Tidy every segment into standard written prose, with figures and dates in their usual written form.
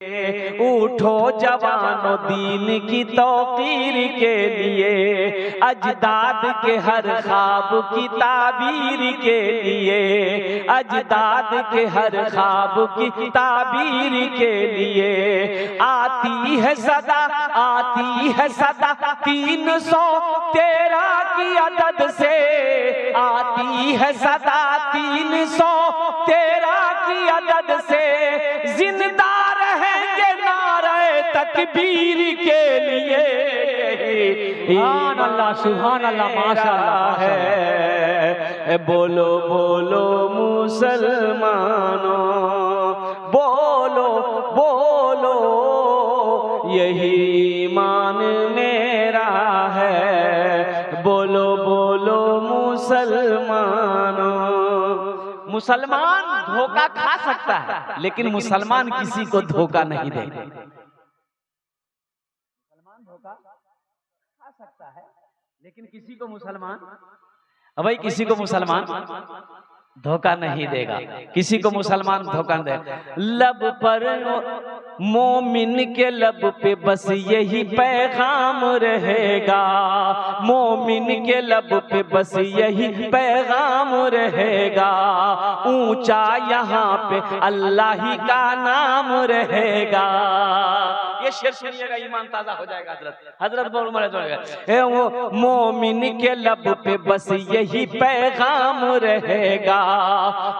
उठो जवानों दीन की तौकीर के लिए, अजदाद के हर ख्वाब की ताबीर के लिए, अजदाद के हर ख्वाब की ताबीर के लिए। आती है सदा 313 की अदद से, आती है सदा 313 की अदद से, जिंदा रहेंगे नारे तकबीर के लिए। सुभान अल्लाह, सुभान अल्लाह, माशाअल्लाह है। बोलो बोलो मुसलमानों, बोलो बोलो यही ईमान मेरा है। बोलो बोलो मुसलमानों। मुसलमान धोखा खा सकता है, लेकिन मुसलमान किसी को धोखा नहीं देगा। मुसलमान धोखा खा सकता है, लेकिन किसी को मुसलमान, भाई किसी को मुसलमान धोखा नहीं देगा, किसी को मुसलमान धोखा नहीं देगा। लब पर मोमिन के लब पे बस यही पैगाम रहेगा, मोमिन के लब पे बस यही पैगाम रहेगा। ऊंचा यहाँ पे अल्लाह ही का नाम रहेगा। ये शेर सुनिएगा, ईमान ताजा हो जाएगा। हजरत वो मोमिन के लब पे बस यही पैगाम रहेगा,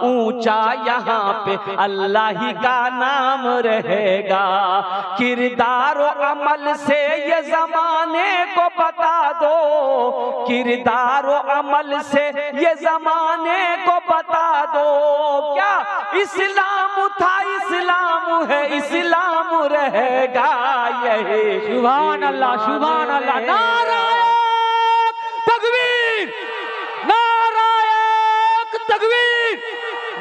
ऊंचा यहाँ पे अल्लाह ही का नाम रहेगा। किरदार और अमल से ये जमाने को बता दो, किरदार और अमल से ये जमाने को बता दो। क्या इस्लाम था, इस्लाम है, इस्लाम रहेगा यही। सुभान अल्लाह, सुभान अल्लाह। नारायण तकबीर, नारायण तकबीर।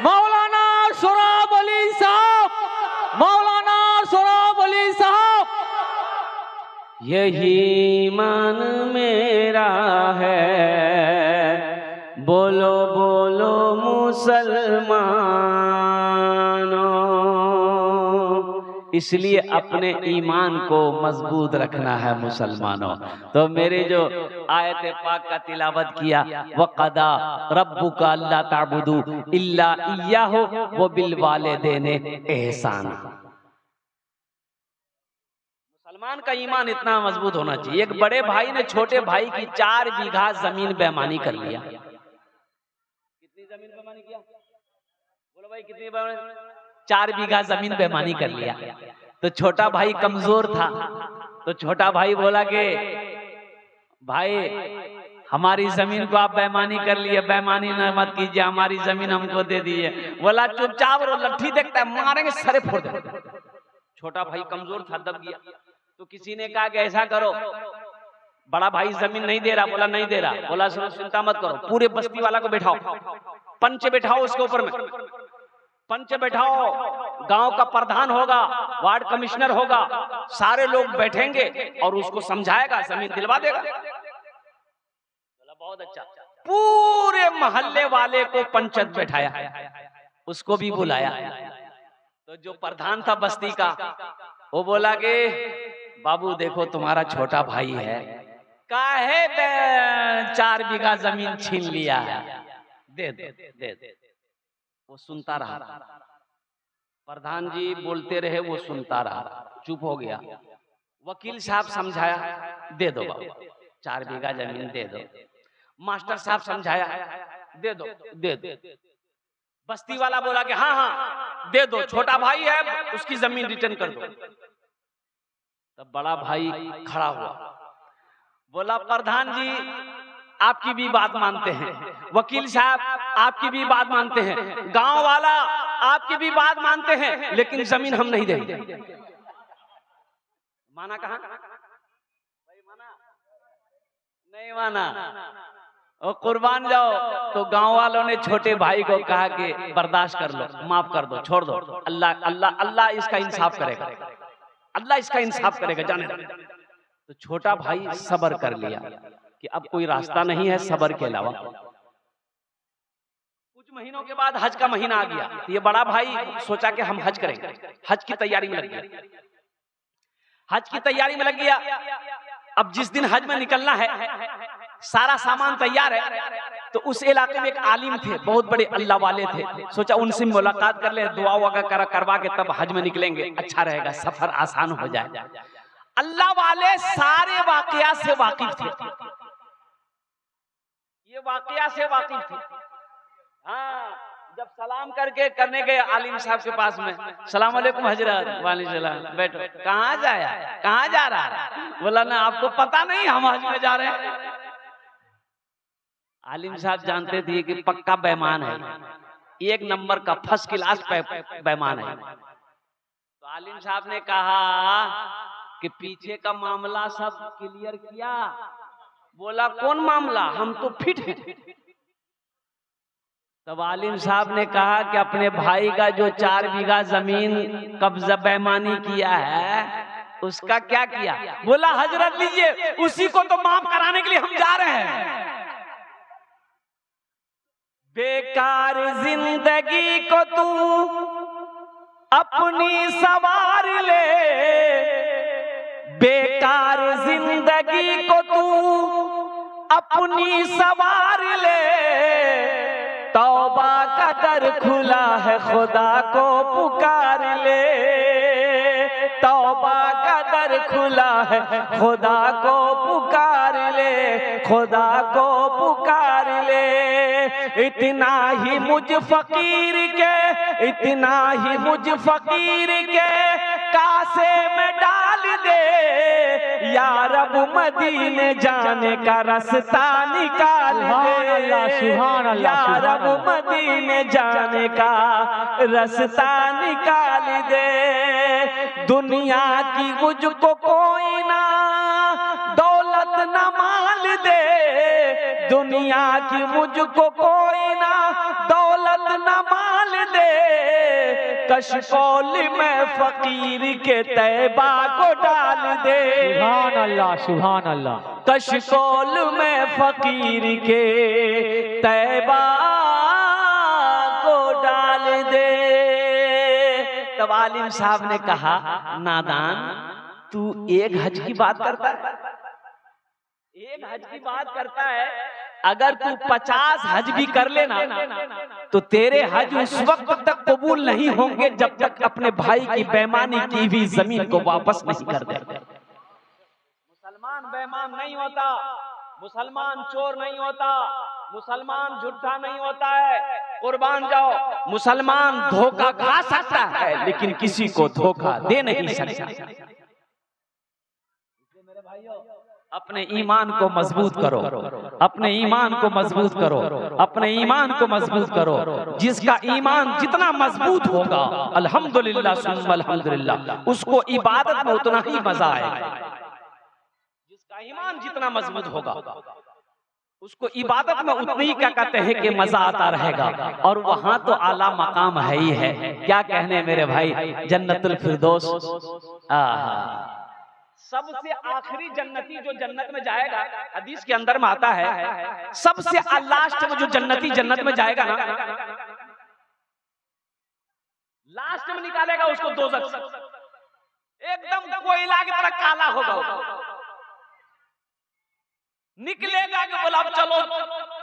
मौलाना सोहराब अली साहब, मौलाना सोहराब अली साहब। यही ईमान मेरा है, बोलो बोलो मुसलमानों। इसलिए अपने ईमान को मजबूत रखना है मुसलमानों। तो मेरे जो आयत पाक का तिलावत किया, वक़दा रब्बुका अल्ला ताबुदू इल्ला इय्याहु व बिल वालिदैनि एहसाना। मुसलमान का ईमान इतना मजबूत होना चाहिए। एक बड़े भाई ने छोटे भाई की 4 बीघा जमीन बेईमानी कर लिया। कितनी जमीन बेईमानी किया? बोलो भाई कितनी? 4 बीघा जमीन बेईमानी कर लिया। तो छोटा भाई कमजोर था, तो छोटा भाई बोला कि भाई हमारी जमीन को आप बेईमानी कर लिए, बेईमानी न मत कीजिए, हमारी जमीन हमको दे दीजिए। बोला चुपचाप रहो, लट्ठी देखता है मारेंगे सरे फोड़ दे। छोटा भाई कमजोर था, दब गया। तो किसी ने कहा कि ऐसा करो, बड़ा भाई जमीन नहीं दे रहा। बोला नहीं दे रहा। बोला सुनो चिंता मत करो, पूरे बस्ती वाला को बैठाओ, पंच बैठाओ उसके ऊपर में, पंच बैठाओ, गांव का प्रधान होगा, वार्ड कमिश्नर होगा, सारे लोग बैठेंगे और उसको समझाएगा, जमीन दिलवा देगा। बोला बहुत अच्छा। पूरे मोहल्ले वाले को पंचायत बैठाया, उसको भी बुलाया। तो जो प्रधान था बस्ती का, वो बोला कि बाबू देखो तुम्हारा छोटा भाई है, काहे 4 बीघा जमीन छीन लिया है, दे दे दे दे। वो सुनता रहा, प्रधान जी बोलते रहे, वो सुनता रहा, चुप हो गया। वकील साहब समझाया, दे दो बाबू 4 बीघा जमीन दे दो। मास्टर साहब समझाया, दे दो दे दो। बस्ती वाला बोला कि हाँ हाँ दे दो, छोटा भाई है, उसकी जमीन रिटर्न कर दो। तब बड़ा भाई खड़ा हुआ, बोला प्रधान जी आपकी भी बात मानते हैं, वकील साहब आपकी भी बात मानते हैं, गांव वाला आपकी भी बात मानते हैं, लेकिन जमीन हम नहीं देंगे। माना कहाँ? भाई माना नहीं माना, और कुर्बान जाओ। तो गांव वालों ने छोटे भाई को कहा कि बर्दाश्त कर लो, माफ कर दो, छोड़ दो, अल्लाह अल्लाह अल्लाह इसका इंसाफ करेगा, अल्लाह इसका इंसाफ करेगा, जाने दो। तो छोटा भाई सब्र कर लिया कि अब कोई रास्ता नहीं है सब्र के अलावा। कुछ महीनों के बाद हज का महीना आ गया, तो ये बड़ा भाई सोचा कि हम हज करेंगे, हज की तैयारी में लग गया। हज की तैयारी में लग गया। अब जिस दिन हज में निकलना है, सारा सामान तैयार है, तो उस इलाके में एक आलिम थे, बहुत बड़े अल्लाह वाले थे। सोचा उनसे मुलाकात कर ले, दुआ वगैरह करवा के तब हज में निकलेंगे, अच्छा रहेगा, सफर आसान हो जाए। अल्लाह वाले सारे वाकया से वाकिफ थे, ये वाकया से वाकिफ थे। हाँ, जब सलाम करने गए आलिम साहब के पास में, सलाम अलैकुम हजरत, वालेकुम सलाम, बैठो, कहाँ जाया, कहाँ जा रहा है? बोला ना आपको पता नहीं हम हज में जा रहे हैं। आलिम साहब जानते थे कि पक्का बेईमान है, एक नंबर का फर्स्ट क्लास बेईमान है। तो आलिम साहब ने कहा कि पीछे का मामला सब क्लियर किया। बोला कौन मामला, हम तो फिट हैं। तब आलिम साहब ने कहा कि अपने भाई का जो 4 बीघा जमीन कब्जा बेईमानी किया है, उसका क्या किया? बोला हजरत लीजिए, उसी को तो माफ कराने के लिए हम जा रहे हैं। बेकार जिंदगी को तू अपनी सवार ले, बेकार जिंदगी को तू अपनी सवार ले, तौबा का दर खुला है, खुदा को पुकार ले, तौबा का दर खुला है, खुदा को पुकार ले, खुदा को पुकार ले। इतना ही मुझ फकीर के, इतना ही मुझ फकीर के कासे में डाल दे, या रब मदीने जाने का रास्ता निकाल दे, या रब मदीने जाने का रास्ता निकाल दे। दुनिया की मुझको कोई ना दौलत न माल दे, दुनिया की मुझको कोई ना दौलत न माल दे, कशकोल में फकीर के तैबा को डाल दे। सुभान अल्लाह, सुभान अल्लाह। कशकोल में फकीर के तैबा को डाल दे। तब आलिम साहब ने कहा नादान, तू एक हज की बात करता है, एक हज की बात करता है, अगर तू 50 हज भी कर लेना तो तेरे हज उस वक्त तक कबूल नहीं होंगे जब तक अपने भाई की बेईमानी की हुई जमीन को वापस नहीं कर दे। मुसलमान बेईमान नहीं होता, मुसलमान चोर नहीं होता, मुसलमान झूठा नहीं होता है, कुर्बान जाओ। मुसलमान धोखा खा सकता है लेकिन किसी को धोखा दे नहीं सकता। मेरे भाइयों, अपने ईमान को मजबूत करो, अपने ईमान को मजबूत करो, अपने ईमान को मजबूत करो। जिसका ईमान जितना मजबूत होगा, अल्हम्दुलिल्लाह सुम्मा अल्हम्दुलिल्लाह, उसको इबादत में उतना ही मजा आएगा। जिसका ईमान जितना मजबूत होगा, उसको इबादत में उतनी ही क्या कहते हैं कि मजा आता रहेगा। और वहां तो आला मकाम है ही है, क्या कहने मेरे भाई, जन्नतुल फिरदौस। सबसे आखिरी जन्नती जो जन्नत में जाएगा, हदीस के अंदर में आता है, सबसे लास्ट में जो जन्नती जन्नत में जाएगा ना, लास्ट में निकालेगा उसको दोज़ख से, एकदम कोयला की तरह काला होगा, निकलेगा कि बोला अब चलो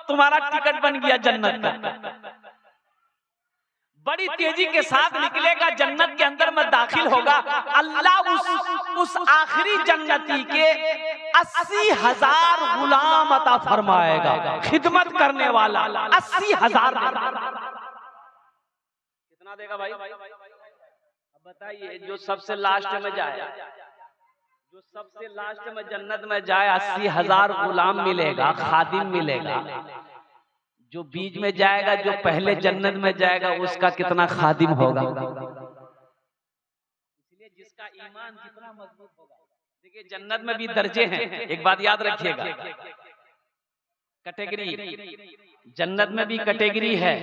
तुम्हारा टिकट बन गया जन्नत का। बड़ी तेजी के साथ निकलेगा, जन्नत के अंदर में दाखिल होगा। अल्लाह उस आखिरी जन्नती के 80,000 गुलाम अता फरमाएगा, खिदमत करने वाला 80,000। कितना देगा भाई? अब बताइए, जो सबसे लास्ट में जाए, जो सबसे लास्ट में जन्नत में जाए, 80,000 गुलाम मिलेगा, खादिम मिलेगा। जो बीच में जाएगा, जो पहले जन्नत में जाएगा, उसका कितना खादिम होगा। इसलिए जिसका ईमान जितना मजबूत होगा, देखिए जन्नत में भी दर्जे हैं, एक बात याद रखिएगा। कैटेगरी, जन्नत में भी कैटेगरी है।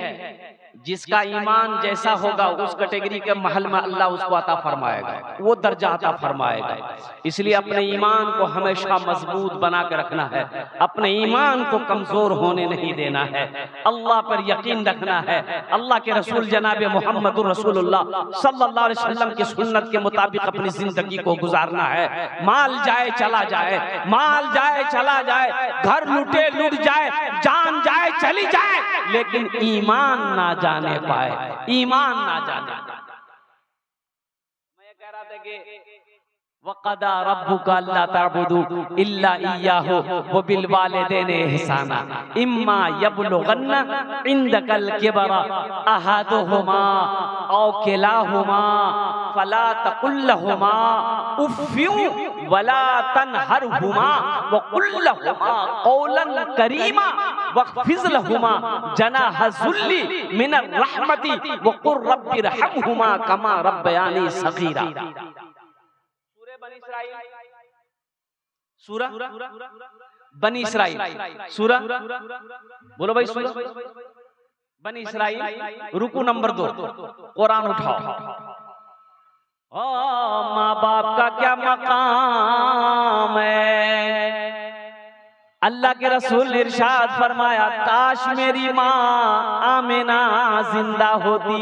जिसका ईमान जैसा होगा उस कैटेगरी के महल में अल्लाह उसको अता फरमाएगा, वो दर्जा अता फरमाएगा। इसलिए अपने ईमान को हमेशा मजबूत बना के रखना है, अपने ईमान को कमजोर होने नहीं देना है, अल्लाह पर यकीन रखना है, अल्लाह के रसूल जनाब मोहम्मदुर रसूलुल्लाह सल्लल्लाहु अलैहि वसल्लम की सुन्नत के मुताबिक अपनी जिंदगी को गुजारना है। माल जाए चला जाए, माल जाए चला जाए, घर लूटे लूट जाए, जान जाए चली जाए, लेकिन ईमान ना जाने पाए, ईमान ना जाने पाए। मैं कह रहा था कि वक़दा रब्बुका अल्ला तअबुदू इल्ला इय्याहु व बिल वालिदैनि इहसाना इम्मा यबलुगन्ना इंदकल किबरा अहादुहुमा औ किलाहुमा फला तकुल लहुमा उफ़्फिन वला तनहरहुमा व कुल लहुमा क़ौलन करीमा वख़्फ़िज़ लहुमा जनाह ज़ुल्ली मिनर रहमति व क़ुल रब्बिरहमहुमा कमा रब्बयानी सग़ीरा। सूरा बनी इस्राइल, सूरा बोलो भाई, सूरा बनी इस्राइल, रुकू नंबर 2, कुरान उठाओ। माँ बाप का क्या मकाम है, अल्लाह के रसूल ने इरशाद फरमाया, काश मेरी माँ आमिना जिंदा होती।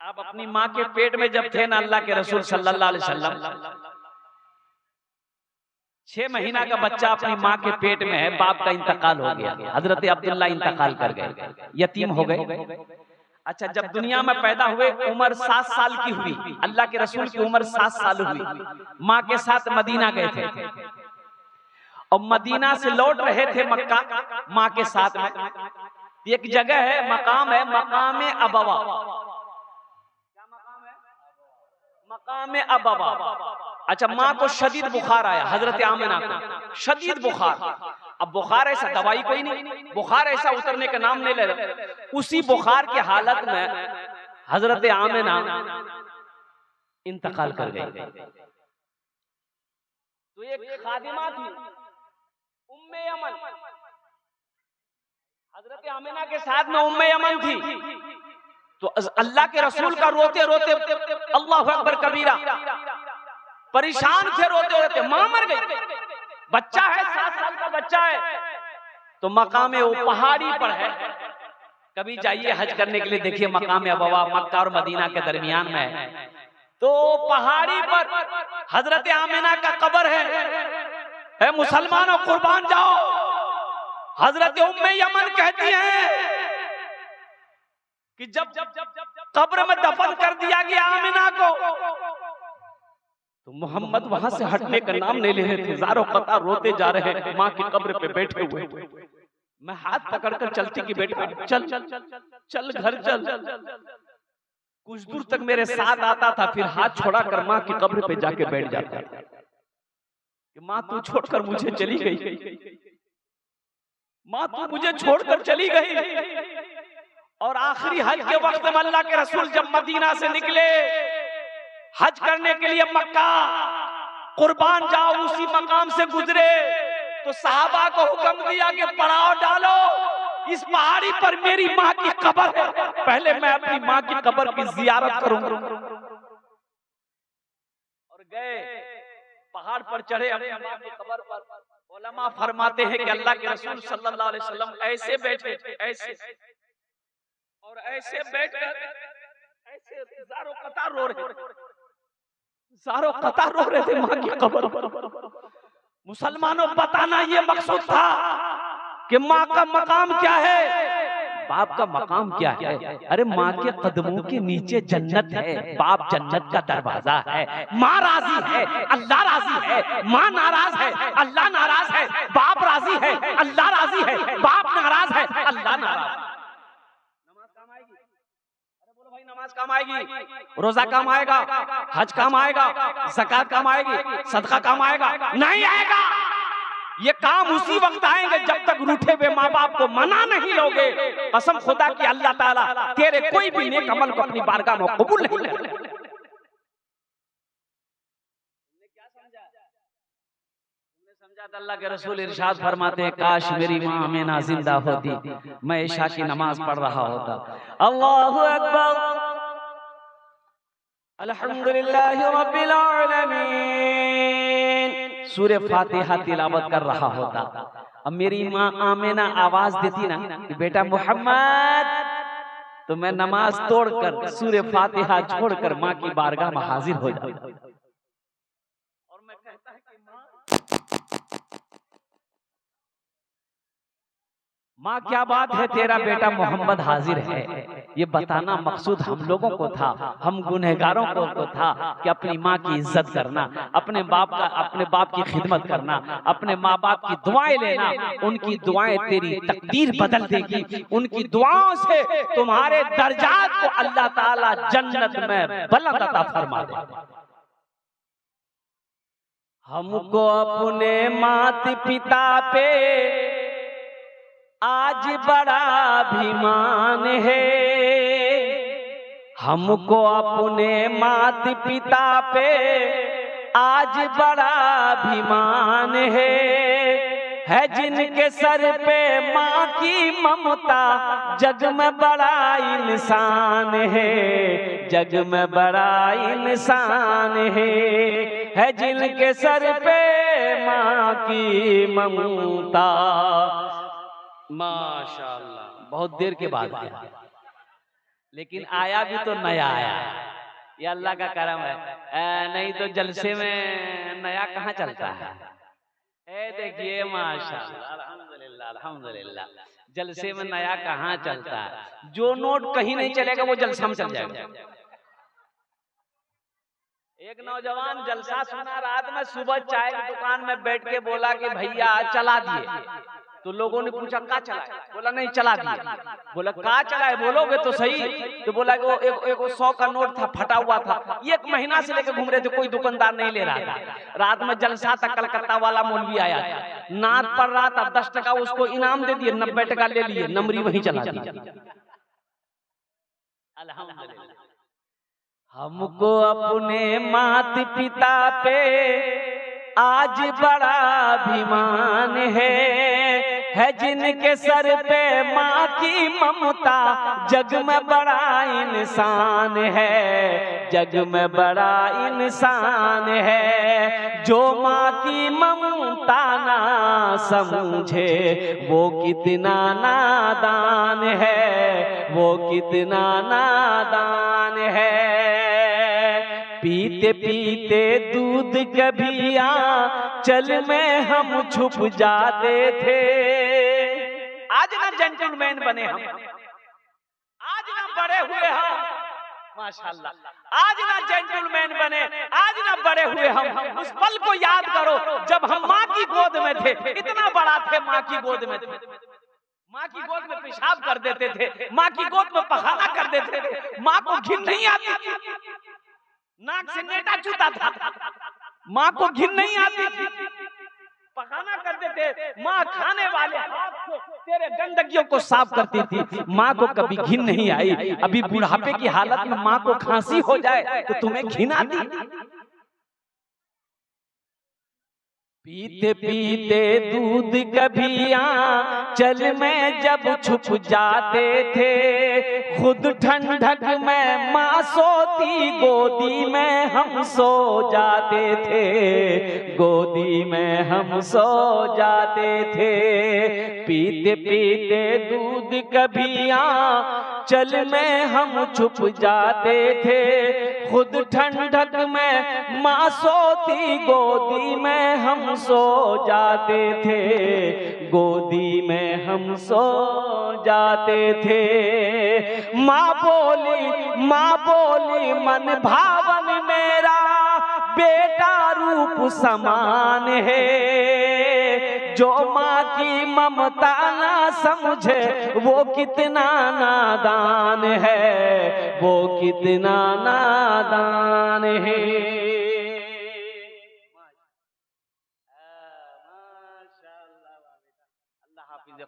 आप अपनी माँ के पेट में जब थे ना, अल्लाह के रसूल सल्लल्लाहु अलैहि वसल्लम, 6 महीना का बच्चा अपनी माँ के पेट में है, बाप का इंतकाल हो गया, हजरत अब्दुल्ला इंतकाल कर गए, यतीम हो गए। अच्छा, जब दुनिया में पैदा हुए उम्र 7 साल की हुई, अल्लाह के रसूल की उम्र 7 साल हुई, माँ के साथ मदीना गए थे और मदीना से लौट रहे थे मक्का माँ के साथ में। एक जगह है, मकाम है, मकाम अबवा, मकाम अबवा। अच्छा, माँ को शदीद बुखार आया, हजरत आमिना को शदीद बुखार। अब बुखार ऐसा दवाई कोई नहीं, बुखार ऐसा उतरने का नाम नहीं ले रहा। उसी बुखार की हालत में हजरत आमिना इंतकाल कर गई। तो एक खादिमा थी उम्मे यमन, हजरत आमिना के साथ में उम्मे यमन थी। तो अल्लाह के रसूल का रोते रोते, अल्लाहु अकबर कबीरा, परेशान थे रोते रोते, मां मर गई, बच्चा है 7 साल का बच्चा है। तो मकाम वो पहाड़ी पर है, कभी जाइए हज करने के लिए, देखिए मकाम अबवा मक्का और मदीना के दरमियान में है। तो पहाड़ी पर हजरत आमिना का कब्र है, मुसलमानों कुर्बान जाओ। हजरत उम्मे यमन कहती हैं कि जब कब्र में दफन कर दिया गया आमिना को, तो मोहम्मद वहां से हटने का नाम नहीं ले रहे थे, ज़ारो कतार रोते जा रहे हैं माँ की कब्र पे बैठे हुए। मैं हाथ पकड़कर चलती कि बेटा चल चल चल घर चल। कुछ दूर तक मेरे साथ आता था, फिर हाथ छोड़ा कर माँ की कब्र पे जाके बैठ जाता था कि माँ तू छोड़कर मुझे चली गई, माँ तू मुझे छोड़कर चली गई। और आखिरी हज के वक्त में अल्लाह के रसूल जब मदीना से निकले हज करने के लिए मक्का, कुर्बान जाओ उसी मकाम से गुजरे, तो सहाबा को हुक्म दिया कि पड़ाव डालो, इस पहाड़ी पर मेरी माँ की कब्र है, पहले मैं अपनी माँ की कब्र की जियारत करूंगा। और गए, पहाड़ पर चढ़े, अपनी माँ की कब्र पर। उलमा फरमाते हैं कि अल्लाह के रसूल सल्लल्लाहु अलैहि वसल्लम ऐसे बैठे थे, ऐसे और ऐसे बैठकर ऐसे ज़ारो कतार रो रहे, ज़ारो कतार रो रहे थे माँ की कब्र पर। मुसलमानों, बताना ये मकसूद था कि माँ का मकाम क्या है, बाप का मकाम क्या है। अरे माँ के कदमों के नीचे जन्नत है, बाप जन्नत का दरवाजा है। माँ राजी है, अल्लाह राजी है, माँ नाराज है, अल्लाह नाराज है, बाप राजी है, अल्लाह राजी है, बाप नाराज है, अल्लाह नाराज। नमाज काम आएगी, रोजा काम आएगा, हज काम आएगा, ज़कात काम आएगी, सदका काम आएगा? नहीं आएगा। ये काम उसी वक्त आएंगे जब तक रूठे हुए माँ बाप को मना नहीं लोगे। कसम खुदा की अल्लाह ताला तेरे कोई भी नेक अमल को अपनी बारगाह में कबूल नहीं करेगा। अल्लाह के रसूल इरशाद फरमाते हैं, काश मेरी माँ आमिना जिंदा होती, मैं इशा की नमाज पढ़ रहा होता। अल्लाहु अकबर, अल्हम्दुलिल्लाहि रब्बिल आलमीन, सूरह फातिहा तिलावत कर रहा होता। अब मेरी माँ आमिना आवाज देती ना कि बेटा मोहम्मद, तो मैं नमाज तोड़कर सूरह फातिहा छोड़कर माँ की बारगाह में हाजिर हो जाता। और मैं कहता है कि माँ क्या बात है, तेरा बेटा मोहम्मद हाजिर है। ये बताना मकसूद हम लोगों को था, हम गुनहगारों को था कि अपनी माँ की इज्जत करना, अपने बाप की खिदमत करना, अपने माँ बाप की दुआएं लेना। उनकी दुआएं तेरी तकदीर बदल देगी, उनकी दुआओं से तुम्हारे दर्जात को अल्लाह ताला जन्नत में बुलंद अता फरमा दे। हमको अपने माता पिता पे आज बड़ा अभिमान है, हमको अपने माता पिता पे आज बड़ा अभिमान है जिनके सर पे माँ की ममता जग में बड़ा इंसान है, जग में बड़ा इंसान है जिनके सर पे माँ की ममता। माशाअल्लाह, बहुत देर के बाद आया, लेकिन आया भी तो नया आया। ये अल्लाह का करम है, नहीं तो जलसे में नया कहाँ चलता है। देखिए माशाअल्लाह, अल्हम्दुलिल्लाह अल्हम्दुलिल्लाह, जलसे में नया कहाँ चलता है। जो नोट कहीं नहीं चलेगा वो जलसा में चल जाएगा। एक नौजवान जलसा सुना, रात में सुबह चाय की दुकान में बैठ के बोला कि भैया चला दिए। तो लोगों ने पूछा का चला है? बोला नहीं चला दिए। बोला का चला है, बोलोगे तो सही। तो बोला कि वो एक 100 का नोट था, फटा हुआ था, 1 महीना से लेकर घूम रहे थे, कोई दुकानदार नहीं ले रहा था। रात में जलसा था, कलकत्ता वाला मौलवी आया था, नाद पड़ रहा था, 10 टका उसको इनाम दे दिए, 90 टका ले लिए, नमरी वहीं चला दी। अल्हम्दुलिल्लाह, हमको अपने माता पिता पे आज बड़ा अभिमान है जिनके सर पे माँ की ममता जग में बड़ा इंसान है, जग में बड़ा इंसान है। जो माँ की ममता ना समझे वो कितना नादान है, वो कितना नादान है। पीते पीते दूध कभी आंचल में हम छुप जाते थे। आज ना जेंटलमैन बने हम, आज ना बड़े हुए हम, माशाल्लाह, आज ना जेंटलमैन बने, आज ना बड़े हुए हम। उस पल को याद करो जब हम माँ की गोद में थे, इतना बड़ा थे, माँ की गोद में थे, माँ की गोद में पेशाब कर देते थे, माँ की गोद में पखाना कर देते थे, माँ को घिन नहीं आती थी, नाक से नेटा चूता था, माँ को घिन नहीं आती थी, पखाना करते थे, माँ खाने वाले हाथ से तेरे गंदगियों को साफ करती थी, माँ को कभी घिन नहीं आई। अभी बुढ़ापे की हालत में माँ को खांसी हो जाए तो तुम्हें घिन आती। पीते पीते दूध कभी आंचल में जब छुप जाते थे, खुद ठंडक में माँ सोती, गोदी में हम सो जाते थे, गोदी में हम सो जाते थे। पीते पीते दूध कभी आंचल में हम छुप जाते थे, खुद ठंडक में माँ सोती, गोदी में हम सो जाते थे, गोदी में हम सो जाते थे। माँ बोली मन भावन मेरा बेटा रूप समान है, जो माँ की ममता ना समझे वो कितना नादान है, वो कितना नादान है।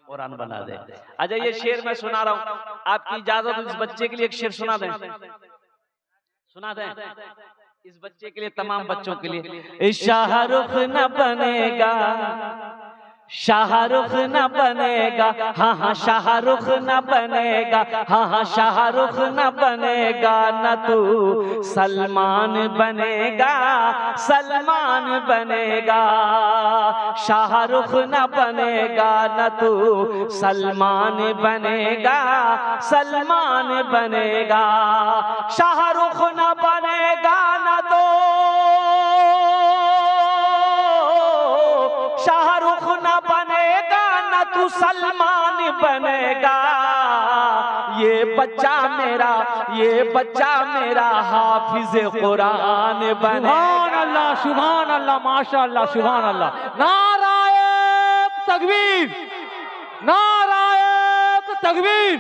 कुरान बना दे। अच्छा ये शेर मैं सुना रहा हूँ, आपकी इजाजत इस बच्चे के लिए एक शेर सुना दें, सुना दें। इस बच्चे के लिए, तमाम बच्चों के लिए। शाहरुख न बनेगा, शाहरुख न बनेगा, हाँ हाँ शाहरुख न बनेगा, हाँ हाँ शाहरुख न बनेगा, न तू सलमान बनेगा, सलमान बनेगा। शाहरुख न बनेगा, न तू सलमान बनेगा, सलमान बनेगा। शाहरुख न बनेगा, न तो शाहरुख न बनेगा, न तू सलमान बनेगा। ये बच्चा मेरा, ये बच्चा मेरा हाफिज कुरान बनेगा। सुभान अल्लाह, सुभान अल्लाह, माशाअल्लाह, सुभान अल्लाह। नाराए तकबीर, नाराए तकबीर।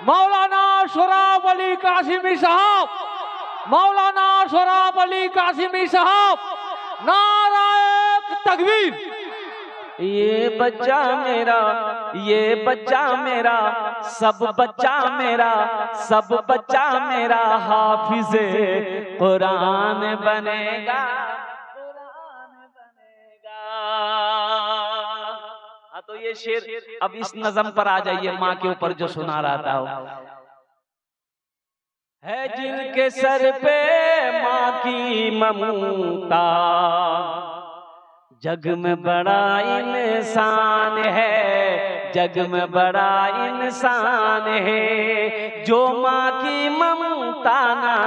मौलाना सोहराब अली कासिमी साहब, मौलाना सोहराब अली कासिमी साहब, नाराए तकबीर। ये बच्चा मेरा, ये बच्चा मेरा, सब बच्चा मेरा, सब बच्चा मेरा हाफिज कुरान बनेगा, कुरान बनेगा। हाँ तो ये शेर अब इस नज़म पर आ जाइए, माँ के ऊपर जो सुना रहा था। है जिनके सर पे माँ की ममता, जग में बड़ा इंसान है, जग में बड़ा इंसान है। जो माँ की ममता ना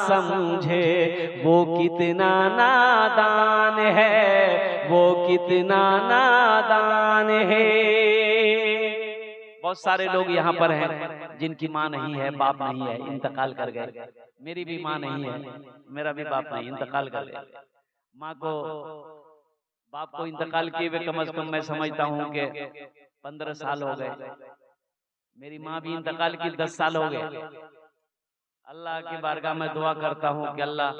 समझे वो कितना नादान है, वो कितना नादान है। बहुत सारे लोग यहाँ पर हैं जिनकी माँ नहीं है, बाप नहीं है, इंतकाल कर गए। मेरी भी माँ नहीं है, मेरा भी बाप नहीं, इंतकाल कर गए। माँ को, बाप को इंतकाल किए हुए कम से कम मैं समझता हूँ कि 15 साल हो गए। मेरी माँ भी इंतकाल की 10 साल हो गए। अल्लाह की बारगाह में दुआ करता हूँ कि अल्लाह,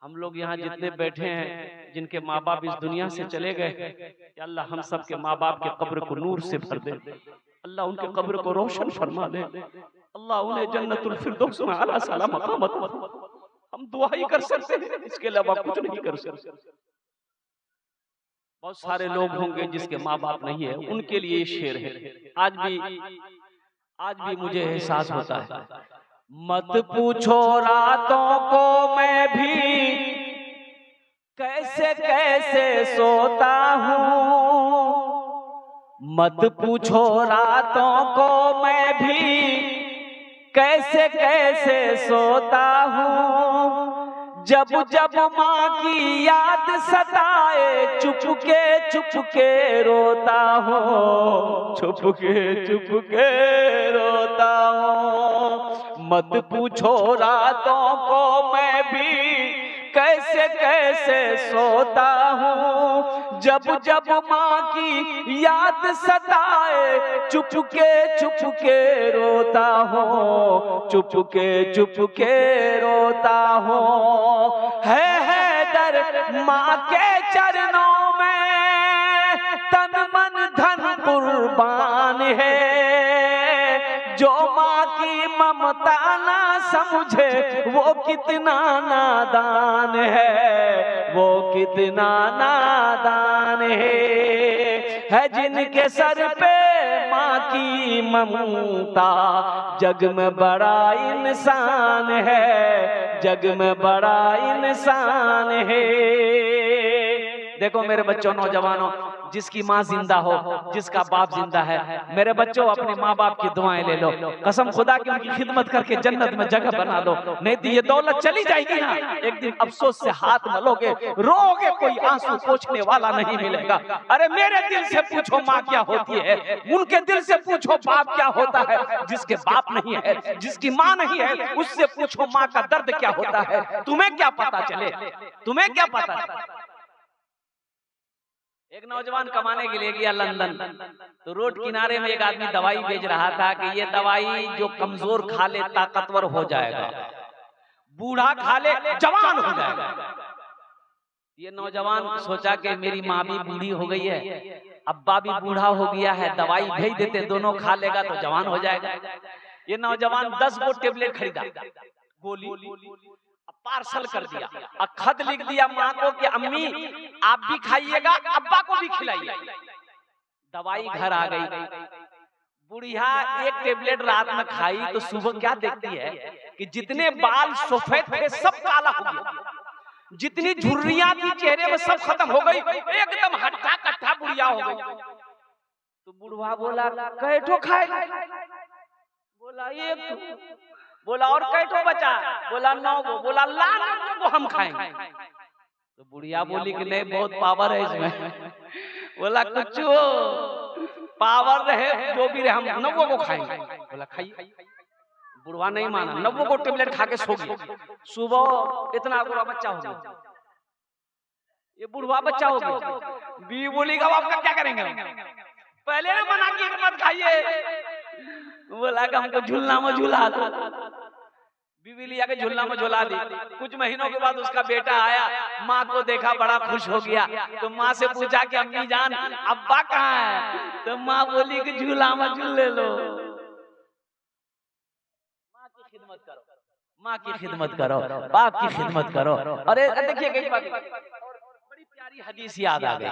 हम लोग यहाँ जितने बैठे हैं जिनके माँ बाप इस दुनिया से चले गए, कि अल्लाह हम सब के माँ बाप के कब्र को नूर से भर दे, अल्लाह उनके कब्र को रोशन फरमा दे, अल्लाह उन्हें जन्नतुल फिरदौस में आला साला मकाम अता फरमा। हम दुआ ही कर सकते हैं, इसके अलावा कुछ नहीं कर सकते। बहुत सारे लोग होंगे जिसके माँ बाप नहीं है, उनके लिए ये शेर है। आज भी मुझे एहसास होता है। मत पूछो रातों को मैं भी कैसे कैसे सोता हूँ, मत पूछो रातों को मैं भी कैसे कैसे सोता हूँ। जब जब माँ की याद सताए चुपके रोता हूँ, चुपके रोता हूँ। मत पूछो रातों को मैं भी कैसे कैसे सोता हूँ। जब जब माँ की याद सताए चुपके रोता हूँ, चुपके रोता हूँ। है दर माँ के चरणों में तन मन धन कुर्बान है। जो माँ की ममता ना समझे वो कितना नादान है, वो कितना नादान है। जिनके सर पे माँ की ममता, जग में बड़ा इंसान है, जग में बड़ा इंसान है। देखो मेरे बच्चों, नौजवानों, जिसकी माँ जिंदा हो, जिसका बाप जिंदा है, मेरे बच्चों अपने माँ बाप की दुआएं ले लो। कसम खुदा की उनकी खिदमत करके जन्नत में जगह बना लो, नहीं तो ये दौलत चली जाएगी ना, एक दिन अफसोस से हाथ मलोगे, रोगे, कोई आंसू पोंछने वाला नहीं मिलेगा। अरे मेरे दिल से पूछो माँ क्या होती है, उनके दिल से पूछो बाप क्या होता है। जिसके बाप नहीं है, जिसकी माँ नहीं है, उससे पूछो माँ का दर्द क्या होता है। तुम्हें क्या पता चले, तुम्हें क्या पता चले। एक नौजवान कमाने के लिए गया लंदन, तो रोड किनारे में एक आदमी दवाई बेच रहा था कि ये दवाई जो कमजोर खा ले ताकतवर हो जाएगा, बूढ़ा खा ले जवान हो जाएगा। ये नौजवान सोचा कि मेरी माँ भी बूढ़ी हो गई है, अब्बा भी बूढ़ा हो गया है, दवाई भेज देते, दोनों खा लेगा तो जवान हो जाएगा। ये नौजवान 10 गो टेबलेट खरीदा, गोली, पार्सल कर दिया और खत लिख दिया माँ को कि अम्मी आप भी खाइएगा, अब्बा को भी खिलाइए। दवाई घर आ गई, बुढ़िया एक टेबलेट रात में खाई तो सुबह क्या देखती है कि जितने बाल सफेद थे सब काला हो गया, जितनी झुर्रियां थी चेहरे में सब खत्म हो गई, एकदम हट्टा कट्ठा बुढ़िया हो गई। तो बुढ़वा बोला कैठो खाएगा? बोला एक। बोला और कैठो बचा? बोला 9 गो। बोला ला 9 गो हम खाएंगे। तो बुढ़िया बोली कि नहीं बहुत पावर है इसमें। बोला कुछ पावर रहे जो भी रहे हम 9 को खाएंगे। बोला खाइए। बुढ़वा नहीं माना, 9 को टेबलेट खा के सो गया। सुबह इतना बुरा बच्चा हो गया, ये बुढ़वा बच्चा हो गया। बी बोली का आप क्या करेंगे? पहले ने मना किया कि मत खाइए। बोला कि हमको झूलना में झूला दो। बीवी लिया के झूलना में झूला दी। कुछ महीनों के बाद उसका बेटा आया, माँ को देखा बड़ा खुश हो गया। तो माँ से पूछा कि अम्मी जान अब्बा कहाँ है? तो माँ बोली कि झूला में झूल ले लो। माँ की खिदमत करो, माँ की खिदमत करो, बाप की खिदमत करो। अरे देखिए कई बात बड़ी प्यारी हदीस याद आ गई,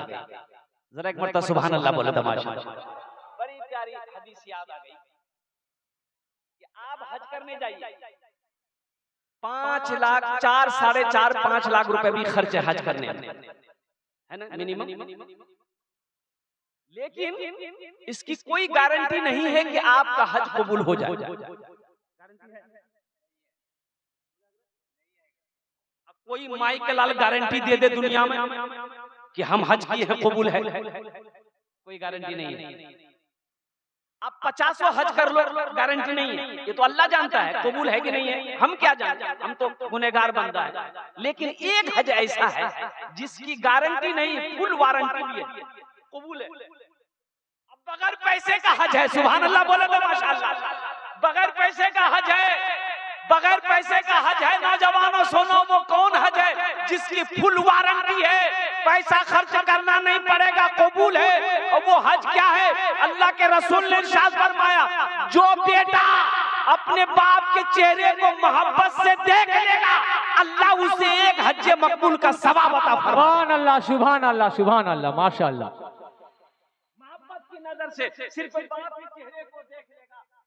जरा एक मरतबा सुभान अल्लाह बोलो तमाशा। बड़ी प्यारी हदीस याद आ गई कि आप हज करने जाइए, 5 लाख 4 साढ़े 4 5 लाख रुपए भी खर्च है हज करने में, है ना मिनिमम। लेकिन इसकी कोई गारंटी नहीं है कि आपका हज कबूल हो जाए। कोई माई के लाल गारंटी दे दे दुनिया में कि हम हज किए हैं कबूल है, कोई गारंटी नहीं है। आप 50 हज कर लो, गारंटी नहीं है। ये तो अल्लाह जानता है कबूल है कि नहीं है, हम क्या जानते हैं, हम तो गुनहगार बंदा है। लेकिन एक हज ऐसा है जिसकी गारंटी नहीं, फुल वारंटी भी है, कबूल है। अब बगैर पैसे का हज है, सुभान अल्लाह बोले तो माशाअल्लाह। बगैर पैसे का हज है, बगैर पैसे का हज है। नौजवानों सुनो, वो कौन हज है जिसकी फुल वारंटी है, पैसा खर्च करना नहीं पड़ेगा, कबूल है। और वो हज क्या है? अल्लाह के रसूल ने इरशाद फरमाया, जो बेटा अपने बाप के चेहरे को मोहब्बत से देख लेगा, अल्लाह उसे एक हज मकबूल का सवाब अता फरमाएगा। सुभान अल्लाह, सुभान अल्लाह, सुभान अल्लाह, माशाअल्लाह। मोहब्बत की नजर से सिर्फ बाप के चेहरे को देख लेगा।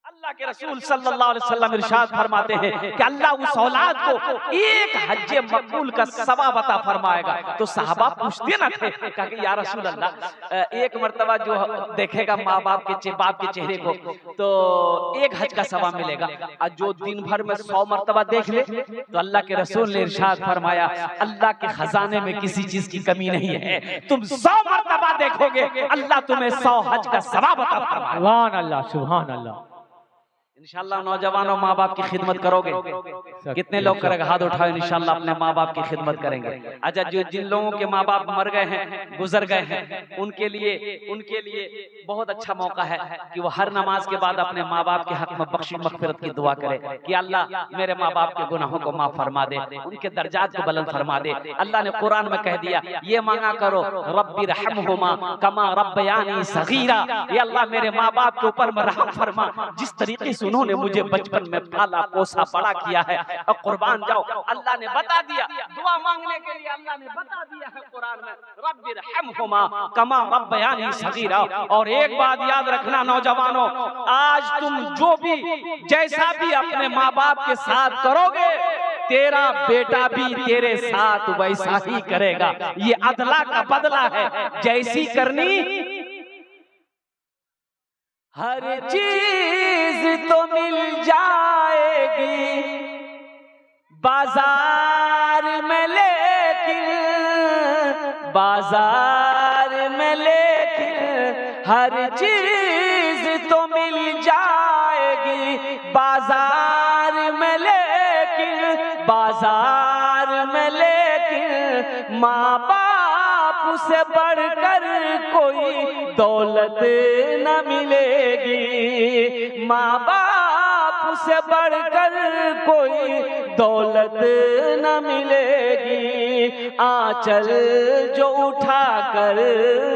अल्लाह के रसूल सल्लल्लाहु अलैहि वसल्लम इरशाद फरमाते हैं कि अल्लाह उस औलाद को एक हज मकबूल का सवाब अता फरमाएगा। तो सहाबा पूछते ना थे, कहा कि या रसूल अल्लाह एक मर्तबा जो देखेगा माँ बाप के चेहरे को तो एक हज का सवाब मिलेगा, और जो दिन भर में 100 मर्तबा देख ले तो अल्लाह के रसूल ने इरशाद फरमाया अल्लाह के खजाने में किसी चीज की कमी नहीं है, तुम 100 मर्तबा देखोगे अल्लाह तुम्हें 100 हज का सवाब अता फरमाएगा। सुभान अल्लाह, सुभान अल्लाह। इंशाअल्लाह नौजवानों माँ बाप की खिदमत करोगे, कितने लोग करेंगे हाथ उठाओ, इंशाअल्लाह अपने माँ बाप की खिदमत करेंगे। अच्छा जो जिन लोगों के माँ बाप मर गए हैं, गुजर गए हैं, उनके लिए बहुत अच्छा मौका है कि वो हर नमाज के बाद अपने माँ बाप के हक में बख्शी मगफिरत की दुआ करे कि अल्लाह मेरे माँ बाप के गुनाहों को माफ फरमा दे, उनके दर्जात को बुलंद फरमा दे। अल्लाह ने कुरान में कह दिया ये मांगा करो रब्बी रहमहुमा कमा रब्बयानी सगीरा, ये अल्लाह मेरे माँ बाप के ऊपर रहम फरमा, जिस तरीके से उन्होंने मुझे बचपन में पाला पोसा बड़ा किया है। और कुर्बान जाओ, अल्लाह ने बता दिया दुआ मांगने के लिए, अल्लाह ने बता दिया है कुरान में रब्बी रहमहुमा कमा रब्बयानी सगीरा। और एक बात याद रखना नौजवानों, आज तुम जो भी जैसा भी अपने माँ बाप के साथ करोगे, तेरा बेटा भी तेरे साथ वैसा ही करेगा। ये अदला का बदला है, जैसी करनी हर चीज तो मिल जाएगी बाजार में, लेकिन बाजार में लेकिन हर चीज तो मिल जाएगी बाजार में, लेकिन बाजार में लेकिन माँ बाप से बढ़कर कोई दौलत न मिलेगी, माँ बाप से बढ़कर कोई दौलत न मिलेगी। आंचल जो उठा कर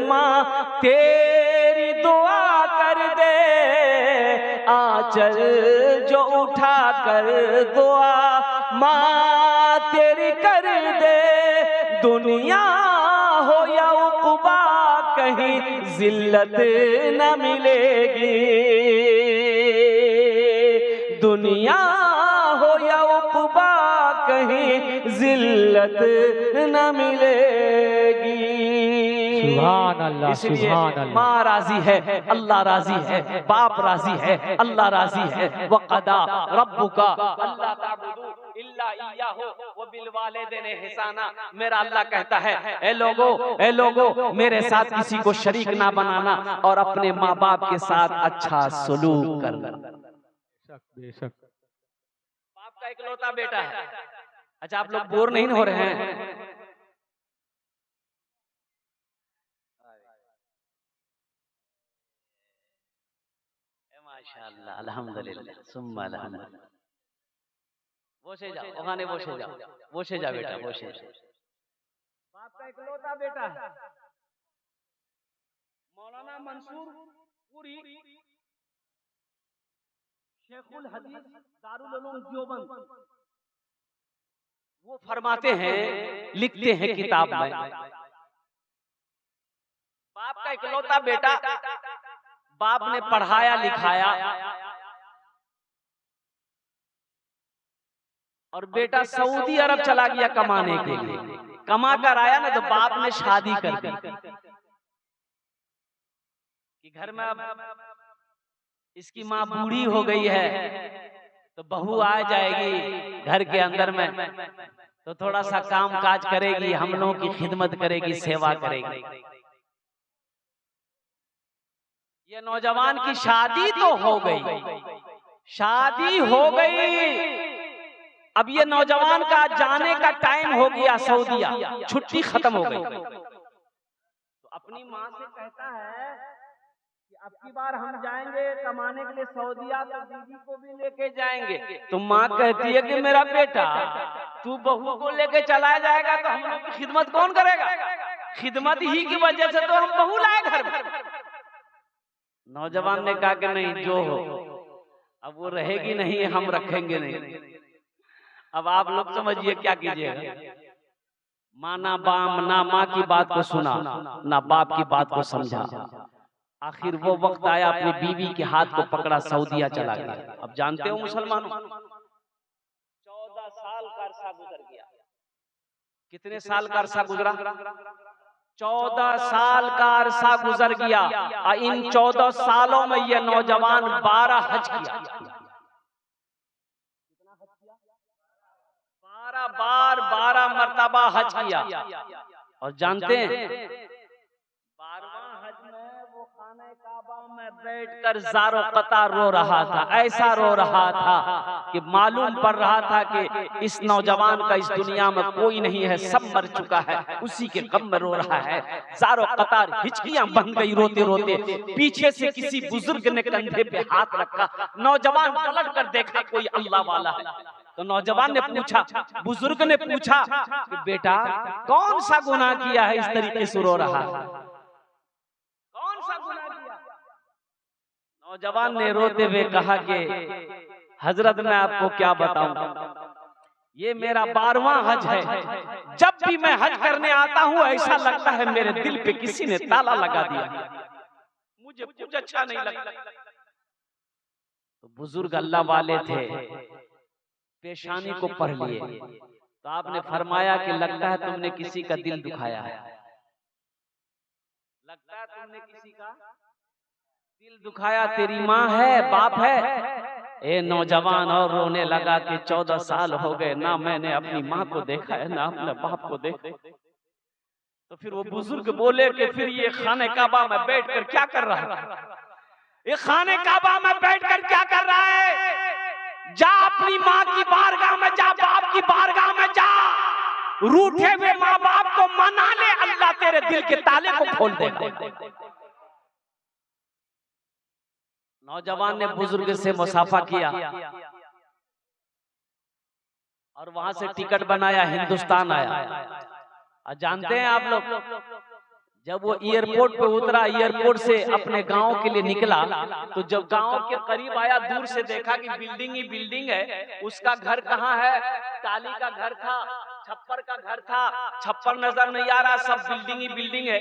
माँ तेरी दुआ कर दे, आंचल जो उठा कर दुआ माँ तेरी कर दे दुनिया हो या उक़बा, कहीं जिल्लत न मिलेगी। दुनिया हो या उक़बा, कहीं जिल्लत न मिलेगी। सुभान अल्लाह, इसलिए सुभान अल्लाह। माँ राजी है, अल्लाह राजी है, बाप राजी है, अल्लाह राजी है। वक़दा रब्बुका अल्ला ताबुदू इल्ला इय्याहु व बिल वालिदैनि हिसाना। मेरा अल्लाह कहता है, ए लोगो मेरे साथ किसी को शरीक ना बनाना और अपने माँ बाप के साथ अच्छा सलूक करना। बेशक बाप का इकलौता बेटा है। अच्छा, आप लोग बोर नहीं हो रहे हैं? माशाअल्लाह, अल्हम्दुलिल्लाह, सुम्मा अल्हम्दुलिल्लाह। বসে যাও, ওখানে বসে যাও, বসে যা बेटा, বসে যাও। बाप का इकलौता बेटा है। मौलाना मंसूर पुरी, शेखुल हदीस दारुल उलूम देवबंद, वो फरमाते हैं, लिखते हैं किताब में, बाप का इकलौता बेटा, बाप ने पढ़ाया लिखाया और बेटा सऊदी अरब चला गया कमाने के लिए। कमा कर आया ना तो बाप ने शादी कर दी कि घर में अब इसकी माँ बूढ़ी हो गई है तो बहू आ जाएगी घर के अंदर में, तो थोड़ा सा काम काज करेगी, हम लोगों की खिदमत करेगी, सेवा करेगी। ये नौजवान की शादी तो हो गई, शादी हो गई, अब ये नौजवान का जाने का टाइम हो गया सऊदीया, छुट्टी खत्म हो गई। तो अपनी माँ से कहता है कि अब की बार हम जाएंगे कमाने के लिए सऊदीया, तो दीदी को भी लेके जाएंगे। तो माँ कहती है कि मेरा बेटा, तू बहू को लेके चला जाएगा तो हम लोग की खिदमत कौन करेगा? खिदमत ही की वजह से तो हम बहू लाए घर में। नौजवान ने कहा कि नहीं, जो हो, अब वो रहेगी नहीं, हम रखेंगे नहीं। अब आप लोग समझिए क्या कीजिएगा। माँ ना माँ की बात को सुना, ना बाप की बात को समझा। आखिर वो वक्त आया, अपनी बीवी के हाथ को पकड़ा, सऊदीया चला गया। अब जानते हो मुसलमानों, 14 साल का अरसा गुजर गया। कितने साल का अरसा गुजरा? 14 साल का अरसा गुजर गया। इन 14 सालों में ये नौजवान 12 हज किया। 12 मर्तबा हज किया। और जानते हैं 12वां हज में वो खाने काबा में बैठकर ज़ारो कतार रो रहा था। ऐसा रो रहा था कि मालूम पड़ रहा था कि इस नौजवान का इस दुनिया में कोई नहीं है, सब मर चुका है, उसी के गम में रो रहा है। ज़ारो कतार हिचकियां बन गई रोते रोते। पीछे से किसी बुजुर्ग ने कंधे पे हाथ रखा। नौजवान पलट कर देखा, कोई अल्लाह वाला है। तो नौजवान ने पूछा, बुजुर्ग ने पूछा कि बेटा कौन सा गुनाह किया है इस तरीके से रो रहा है? कौन सा गुनाह किया? नौजवान ने रोते हुए कहा कि हजरत मैं आपको क्या बताऊं, ये मेरा 12वां हज है। जब भी मैं हज करने आता हूं ऐसा लगता है मेरे दिल पे किसी ने ताला लगा दिया, मुझे कुछ अच्छा नहीं लगता। तो बुजुर्ग अल्लाह वाले थे, पेशानी को पढ़ लिए। तो आपने फरमाया कि लगता है तुमने किसी का दिल दुखाया है, लगता है तुमने किसी का दिल दुखाया। तेरी माँ है, बाप है? ए नौजवान और रोने लगा कि 14 साल हो गए, ना मैंने अपनी माँ को देखा है, ना अपने बाप को देखा। तो फिर वो बुजुर्ग बोले कि फिर ये खाने काबा में बैठकर क्या कर रहा है? ये खाने काबा में बैठकर क्या कर रहा है? जा अपनी माँ की बारगाह में जा, बाप की बारगाह में जा, रूठे हुए माँ बाप को मना ले, अल्लाह तेरे दिल के ताले को खोल देगा। नौजवान ने बुजुर्ग से मुसाफा किया और वहां से टिकट बनाया, हिंदुस्तान आया। और जानते हैं आप लोग, जब वो एयरपोर्ट पे उतरा, एयरपोर्ट से अपने गांव के लिए निकला, तो जब गांव के करीब आया, दूर से देखा कि बिल्डिंग ही बिल्डिंग है। उसका घर कहाँ है? टाली का घर था, छप्पर का घर था, छप्पर नजर नहीं आ रहा, सब बिल्डिंग ही बिल्डिंग है।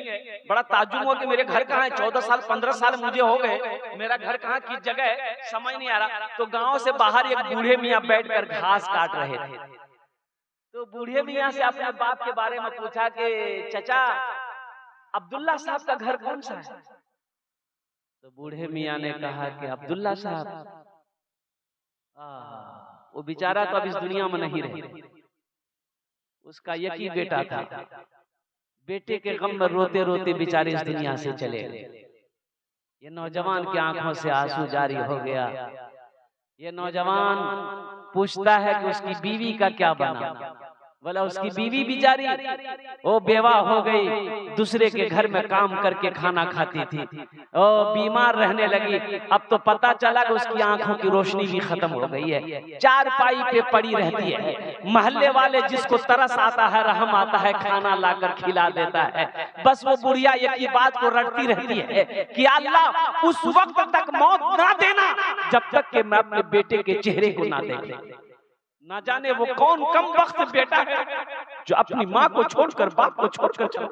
बड़ा ताज्जुब हुआ कि मेरे घर कहाँ है? 14 साल 15 साल मुझे हो गए, मेरा घर कहाँ, किस जगह है, समझ नहीं आ रहा। तो गांव से बाहर एक बूढ़े मियाँ बैठकर घास काट रहे थे। तो बूढ़े मियाँ से अपने बाप के बारे में पूछा कि चचा, अब्दुल्ला साहब का घर कौन सा है? तो बूढ़े मियाँ ने कहा कि अब्दुल्ला साहब, वो बेचारा तो अब इस दुनिया में नहीं रहे, उसका एक ही बेटा था, बेटे के गम में रोते रोते बेचारे इस दुनिया से चले गए। ये नौजवान की आंखों से आंसू जारी हो गया। ये नौजवान पूछता है कि उसकी बीवी का क्या बना? बोला उसकी बीवी बेचारी वो बेवा हो गई, दूसरे के घर में काम करके खाना खाती थी, ओ बीमार रहने लगी। अब तो पता चला कि उसकी आंखों की रोशनी भी खत्म हो गई है, चारपाई पे पड़ी रहती है। मोहल्ले वाले जिसको तरस आता है, रहम आता है, खाना लाकर खिला देता है। बस वो बुढ़िया एक ही बात को रटती रहती है कि अल्लाह उस वक्त तक मौत ना देना जब तक कि मैं अपने बेटे के चेहरे को ना देखे। ना जाने वो कौन कम वक्त बेटा है जो अपनी माँ को छोड़कर, बाप को छोड़कर चला।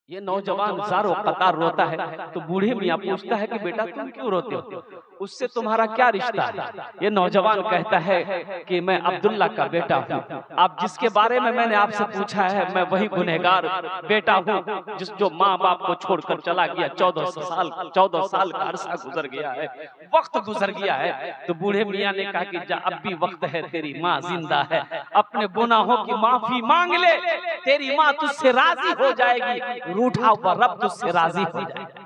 ये नौजवान ज़ारो कतार रोता है। तो बूढ़े मियाँ पूछता है कि बेटा तुम क्यों रोते हो, उससे तुम्हारा क्या रिश्ता है? ये नौजवान कहता है कि मैं अब्दुल्ला का बेटा हूँ। आप जिसके बारे में मैंने आपसे पूछा है, मैं वही गुनहगार बेटा हूँ जो माँ बाप को छोड़कर चला गया। 14 साल का अरसा गुजर गया है, वक्त गुजर गया है। तो बूढ़े मियाँ ने कहा कि जा अब भी वक्त है, तेरी माँ जिंदा है, अपने गुनाहों की माफी मांग ले, तेरी माँ तुझसे राजी हो जाएगी, रूठा हुआ रब तुझसे राजी हो जाएगा।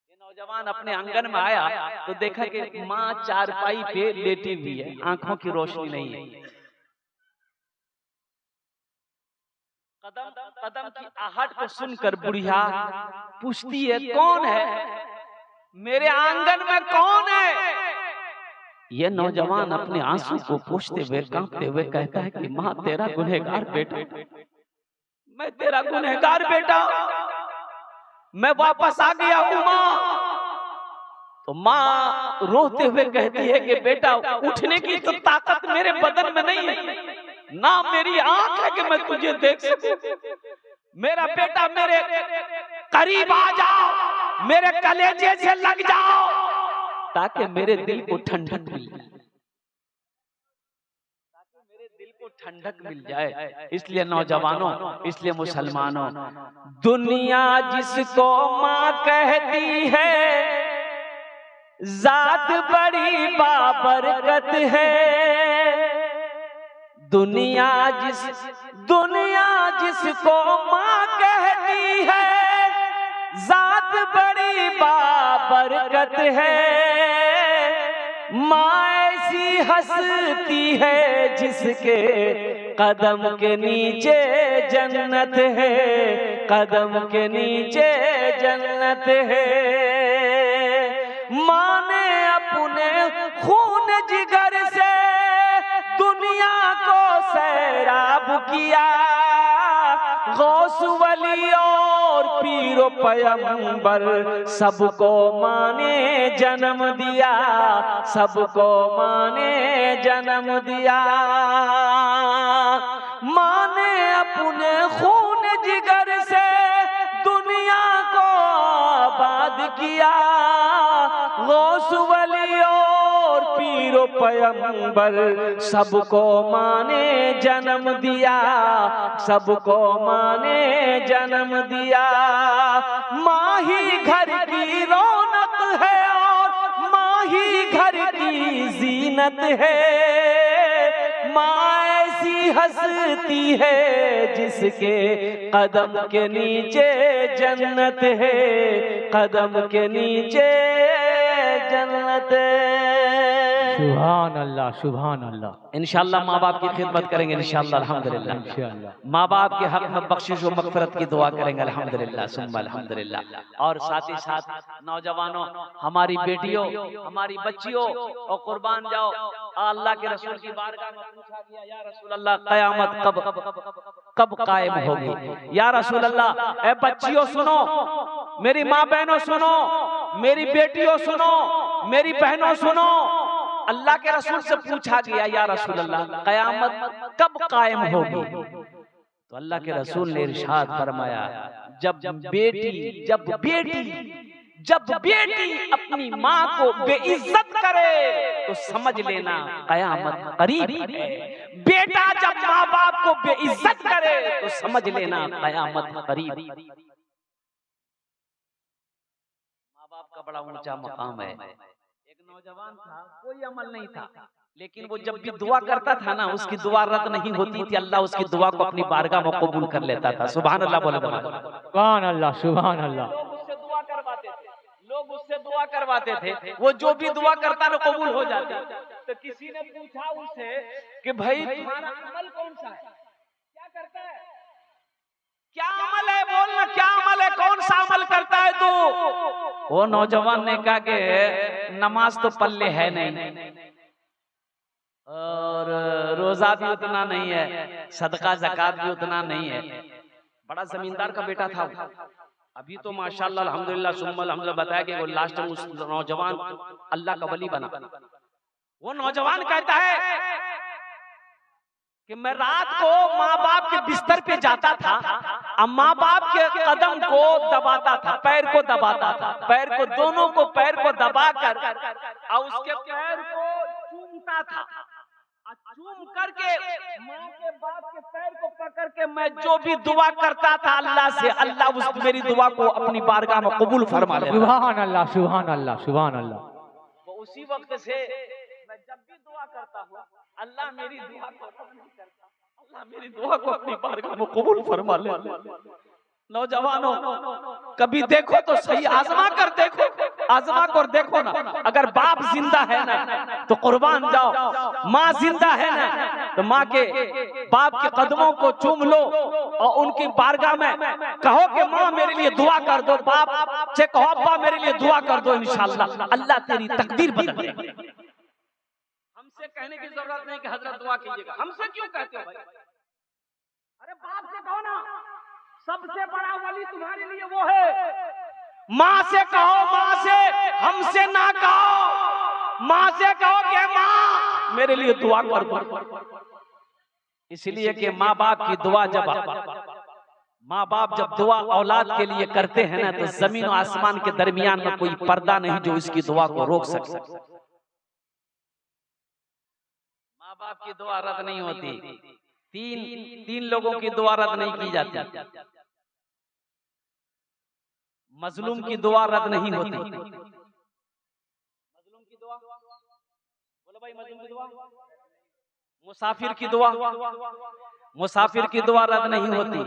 ये नौजवान अपने आंगन में आया तो देखा कि माँ चारपाई पे लेटी हुई है, आंखों की रोशनी नहीं है। कदम कदम की आहट को सुनकर बुढ़िया पूछती है कौन है, मेरे आंगन में कौन है? ये नौजवान अपने आंसू को पोंछते हुए, कांपते हुए कहता है कि माँ तेरा गुनहगार बेटा, मैं तेरा गुनहगार बेटा, मैं वापस आ गया हूँ माँ। तो माँ रोते हुए कहती है कि बेटा उठने की तो ताकत मेरे बदन में नहीं है, ना मेरी आंख है कि मैं तुझे देख सकूं। मेरा बेटा मेरे करीब आ जाओ, मेरे कलेजे से लग जाओ, ताकि मेरे दिल को ठंडक मिल जाए, ठंडक मिल जाए। इसलिए नौजवानों, इसलिए मुसलमानों, दुनिया जिसको माँ कहती है, जात बड़ी बाबरकत है। दुनिया जिसको माँ कहती है, जात बड़ी बाबरकत है। माँ ऐसी हंसती है जिसके कदम के नीचे जन्नत है, कदम के नीचे जन्नत है। माँ ने अपने खून जिगर से दुनिया को सैराब किया, गौस वली और पीरो पैगंबर सबको माँ ने जन्म दिया, सबको माँ ने जन्म दिया। माँ ने अपने खून जिगर से दुनिया को आबाद किया, गौस वली और पीरो पैगंबर सबको माँ ने जन्म दिया, सबको माँ ने जन्म दिया। माँ ही घर की रौनक है और माँ ही घर की जीनत है। माँ ऐसी हंसती है जिसके कदम के नीचे जन्नत है, कदम के नीचे जन्नत है। सुभान अल्लाह सुभान अल्लाह। इंशाअल्लाह माँ बाप की खिदमत करेंगे इंशाअल्लाह अल्हम्दुलिल्लाह। इंशाअल्लाह माँ बाप के हक में बख्शिश व मगफिरत की दुआ करेंगे अल्हम्दुलिल्लाह सुम्मा अल्हम्दुलिल्लाह। और साथ ही साथ नौजवानों, हमारी बेटियों, हमारी बच्चियों, और कुर्बान जाओ, अल्लाह के रसूल की बारगाह में पूछा गया, या रसूल अल्लाह क़यामत कब कायम होगी? या रसूल अल्लाह, ए बच्चियों सुनो, मेरी माँ बहनों सुनो, मेरी बेटियों सुनो, मेरी बहनों सुनो, अल्लाह के रसूल से पूछा गया, या रसूल अल्लाह क़यामत कब कायम होगी? तो अल्लाह के रसूल ने इरशाद फरमाया, जब बेटी अपनी माँ को बेइज्जत करे तो समझ लेना क़यामत करीब है। बेटा जब माँ बाप को बेइज्जत करे तो समझ लेना क़यामत करीब। माँ बाप का बड़ा ऊंचा मकाम है। एक नौजवान था, कोई अमल नहीं था, लेकिन वो जब भी दुआ करता था ना, उसकी दुआ रद्द नहीं होती थी, अल्लाह उसकी दुआ को अपनी बारगाह में कबूल कर लेता था। सुभान अल्लाह बोले, सुभान अल्लाह सुभान अल्लाह। लोग उससे दुआ करवाते थे, वो जो भी दुआ करता ना कबूल हो जाती। तो किसी ने पूछा उससे कि भाई तुम्हारा अमल कौन सा है, क्या करता है, क्या अमल है, बोलना क्या अमल है, कौन सा अमल करता है तू? वो नौजवान ने कहा कि नमाज तो पल्ले है नहीं, और रोजा भी उतना नहीं है, सदका ज़कात भी उतना नहीं है। बड़ा जमींदार का बेटा था। अभी तो माशाअल्लाह अल्हम्दुलिल्लाह सुम्मा अल्हम्दुलिल्लाह बताया कि वो लास्ट में उस नौजवान अल्लाह का वली बना। वो नौजवान कहता है कि मैं रात को माँ बाप के बिस्तर पे जाता था, अब माँ बाप के कदम को दबाता था, पैर को दबाता था, पैर को दोनों को पैर को दबाकर और उसके पैर को चूमता था, चूम करके माँ के बाप के पैर को पकड़ के मैं जो भी दुआ करता था अल्लाह से, अल्लाह उस मेरी दुआ को अपनी बारगाह में कबूल फरमा लेता। सुभान अल्लाह सुभान अल्लाह सुभान अल्लाह। वो उसी वक्त से मैं जब भी दुआ करता हूँ अल्लाह मेरी दुआ को नहीं करता, अल्लाह मेरी दुआ को अपनी बारगाह में कबूल फरमा लेता। नौजवानों, कभी देखो तो सही, आजमा कर देखो, आजमा कर देखो ना। अगर बाप जिंदा है ना तो कुर्बान जाओ, माँ जिंदा है ना तो माँ के बाप के कदमों को चूम लो और उनकी बारगाह में कहो कि माँ मेरे लिए दुआ कर दो, बाप से कहो अब्बा मेरे लिए दुआ कर दो, इंशाअल्लाह अल्लाह तेरी तकदीर बदल देगा। हमसे कहने की जरूरत नहीं कि हजरत दुआ कीजिएगा, हमसे क्यों कहते हो भाई? अरे बाप से कहो ना, सबसे बड़ा वली तुम्हारे लिए वो है। माँ से कहो, माँ से, हमसे ना कहो, माँ से कहो कि माँ मेरे लिए दुआ कर दो। इसलिए कि माँ बाप की दुआ जब दुआ औलाद के लिए करते हैं ना तो जमीन और आसमान के दरमियान में कोई पर्दा नहीं जो इसकी दुआ को रोक सके। माँ बाप की दुआ रद्द नहीं होती। तीन लोगों की दुआ रद्द नहीं की जाती। मजलूम की दुआ रद्द नहीं होती। मजलूम की दुआ बोलो भाई, मजलूम की दुआ, मुसाफिर की दुआ, मुसाफिर की दुआ रद्द नहीं होती।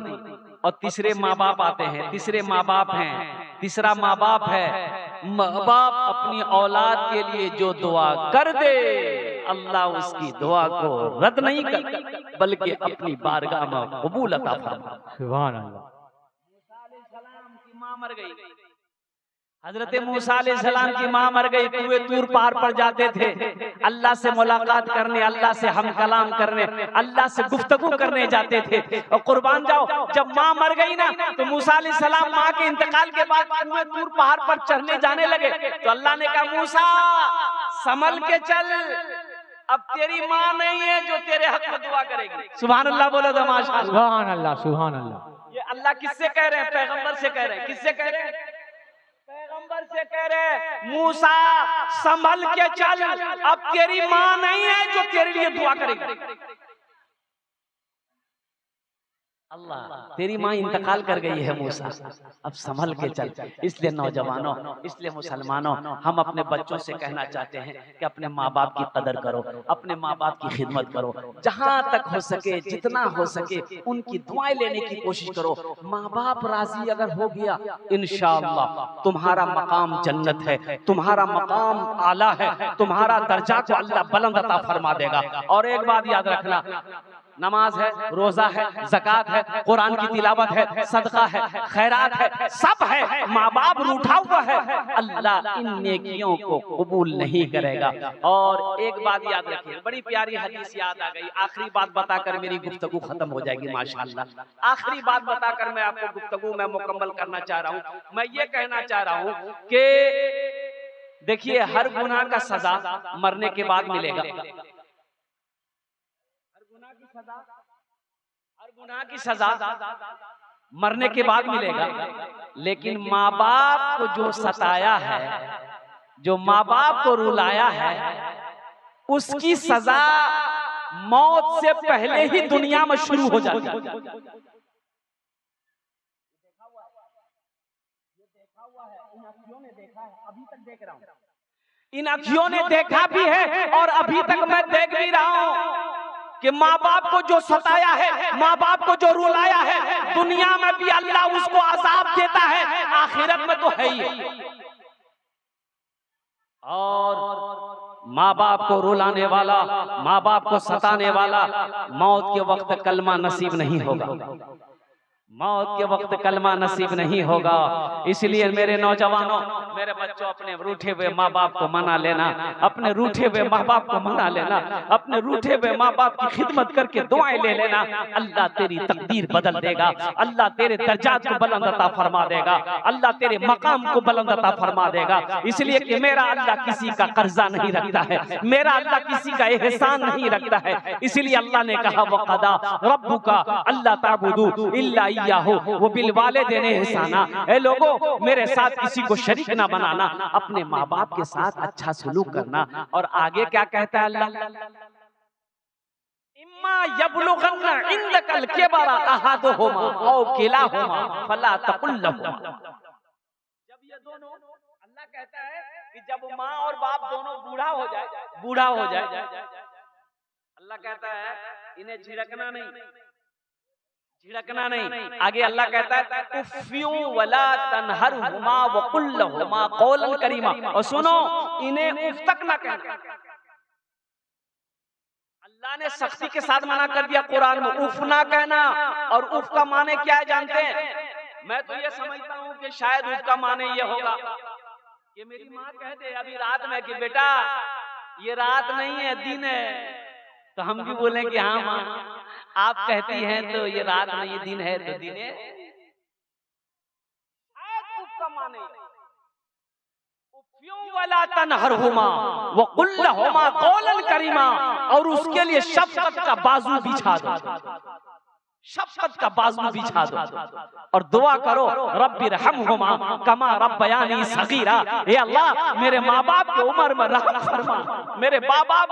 और तीसरे माँ बाप आते हैं, तीसरे माँ बाप हैं, तीसरा माँ बाप है, माँ बाप अपनी औलाद के लिए जो दुआ कर दे अल्लाह उसकी दुआ को रद्द नहीं कर बल्कि अपनी बारगाह में कबूल अता फरमाता। सुभान अल्लाह। माँ मर गई, हजरत मूसा अलैहिस्सलाम की माँ मर गई, कुएं तूर पहाड़ पर जाते थे अल्लाह से मुलाकात करने, अल्लाह से हम कलाम करने, अल्लाह से गुफ्तगू करने जाते थे। और कुर्बान जाओ, जब माँ मर गई ना तो मूसा अलैहिस्सलाम माँ के इंतकाल के बाद कुएं तूर पहाड़ पर चढ़ने जाने लगे तो अल्लाह ने कहा मूसा संभल के चल, अब तेरी माँ नहीं है जो तेरे हक में दुआ करेगी। सुभान अल्लाह बोलो तो माशाअल्लाह। सुभान अल्लाह सुभान अल्लाह। ये अल्लाह किससे कह रहे हैं? पैगंबर से कह रहे हैं। किससे कह रहे हैं? पैगंबर से कह रहे हैं मूसा संभल के चल, अब तेरी माँ नहीं है जो तेरे लिए दुआ करेगी। अल्लाह तेरी माँ इंतकाल कर गई है मूसा, अब संभल के चल। इसलिए नौजवानों, इसलिए मुसलमानों, हम अपने बच्चों से कहना चाहते हैं कि अपने माँ बाप की कदर करो, अपने माँ बाप की खिदमत करो, जहाँ तक हो सके, जितना हो सके उनकी दुआएं लेने की कोशिश करो। माँ बाप राजी अगर हो गया, इंशाअल्लाह तुम्हारा मकाम जन्नत है, तुम्हारा मकाम आला है, तुम्हारा दर्जा को अल्लाह बुलंद अता फरमा देगा। और एक बात याद रखना, नमाज है, रोजा है, ज़कात है, कुरान की तिलावत है, सदका है, खैरात है, सब है, माँ बाप रूठा हुआ है, अल्लाह इन नेकियों को कबूल नहीं करेगा। और एक बात याद रखिए, बड़ी प्यारी हदीस याद आ गई, आखिरी बात बताकर मेरी गुफ्तगू खत्म हो जाएगी माशाअल्लाह। आखिरी बात बताकर मैं आपको गुफ्तगू में मुकम्मल करना चाह रहा हूँ। मैं ये कहना चाह रहा हूँ कि देखिए, हर गुनाह का सजा मरने के बाद मिलेगा, हर गुनाह की सजा मरने के बाद मिलेगा। लेकिन माँ बाप को जो सताया है, जो माँ बाप को रुलाया है, उसकी सजा मौत से पहले ही दुनिया में शुरू हो जाती है। इन अखियों ने देखा भी है और अभी तक मैं देख भी रहा हूं कि माँ बाप को जो सताया है, माँ बाप को जो रुलाया है, दुनिया में भी अल्लाह उसको अज़ाब देता है, आखिरत में तो है ही। और माँ बाप को रुलाने वाला, माँ बाप को सताने वाला मौत के वक्त कलमा नसीब नहीं होगा, मौत के वक्त कलमा नसीब नहीं होगा। इसलिए मेरे नौजवानों, मेरे बच्चों, अपने रूठे हुए माँ बाप को मना लेना, अपने रूठे हुए माँ बाप को मना लेना, अपने रूठे हुए माँ बाप की खिदमत करके दुआएं ले लेना। अल्लाह तेरी तकदीर बदल देगा, अल्लाह तेरे दर्जात को बुलंद अता फरमा देगा, अल्लाह तेरे मकाम को बुलंद अता फरमा देगा। इसलिए कि मेरा अल्लाह किसी का कर्जा नहीं रखता है, मेरा अल्लाह किसी का एहसान नहीं रखता है। इसलिए अल्लाह ने कहा, वक़दा रब्बुका अल्ला ताबुदू इल्ला इय्याहू व बिल वालिदैनि इहसाना। ए लोगों, मेरे साथ किसी को शरीक ना बनाना, अपने माँ बाप के साथ अच्छा सलूक करना। और आगे क्या कहता है अल्लाह, इम्मा यबलुगन्ना इंदकल किबरा अहादुहुमा औ किलाहुमा फला तकुल लहुमा। जब ये दोनों, अल्लाह कहता है कि जब माँ और बाप दोनों बूढ़ा हो जाए, बूढ़ा हो जाए, अल्लाह कहता है इन्हें झिड़कना नहीं, झिड़कना नहीं। आगे अल्लाह कहता है उफ़्यू वला तनहरहुमा वकुल लहुमा कौलन करीमा। और सुनो, इन्हें उफ तक ना कहना। अल्लाह ने सख्ती के साथ मना कर दिया कुरान में, उफ ना कहना। और उफ का माने क्या है जानते हैं? मैं तो ये समझता हूँ कि शायद उफ का माने ये होगा कि मेरी माँ कह दे अभी रात में कि बेटा ये रात नहीं है, दिन है, तो हम भी बोलें कि हाँ माँ आप कहती हैं तो ये रात नहीं दिन है, तो दिन है। उसका माने वला तनहरहुमा व कुल लहुमा कौलन करीमा। और उसके लिए शफकत का बाजू बिछा दो, शफकत का बाजू बिछा दो और दुआ करो, रब्बिरहमहुमा कमा रब्बयानी सगीरा। हे अल्लाह, मेरे माँ बाप की उम्र में रहम फरमा, मेरे माँ बाप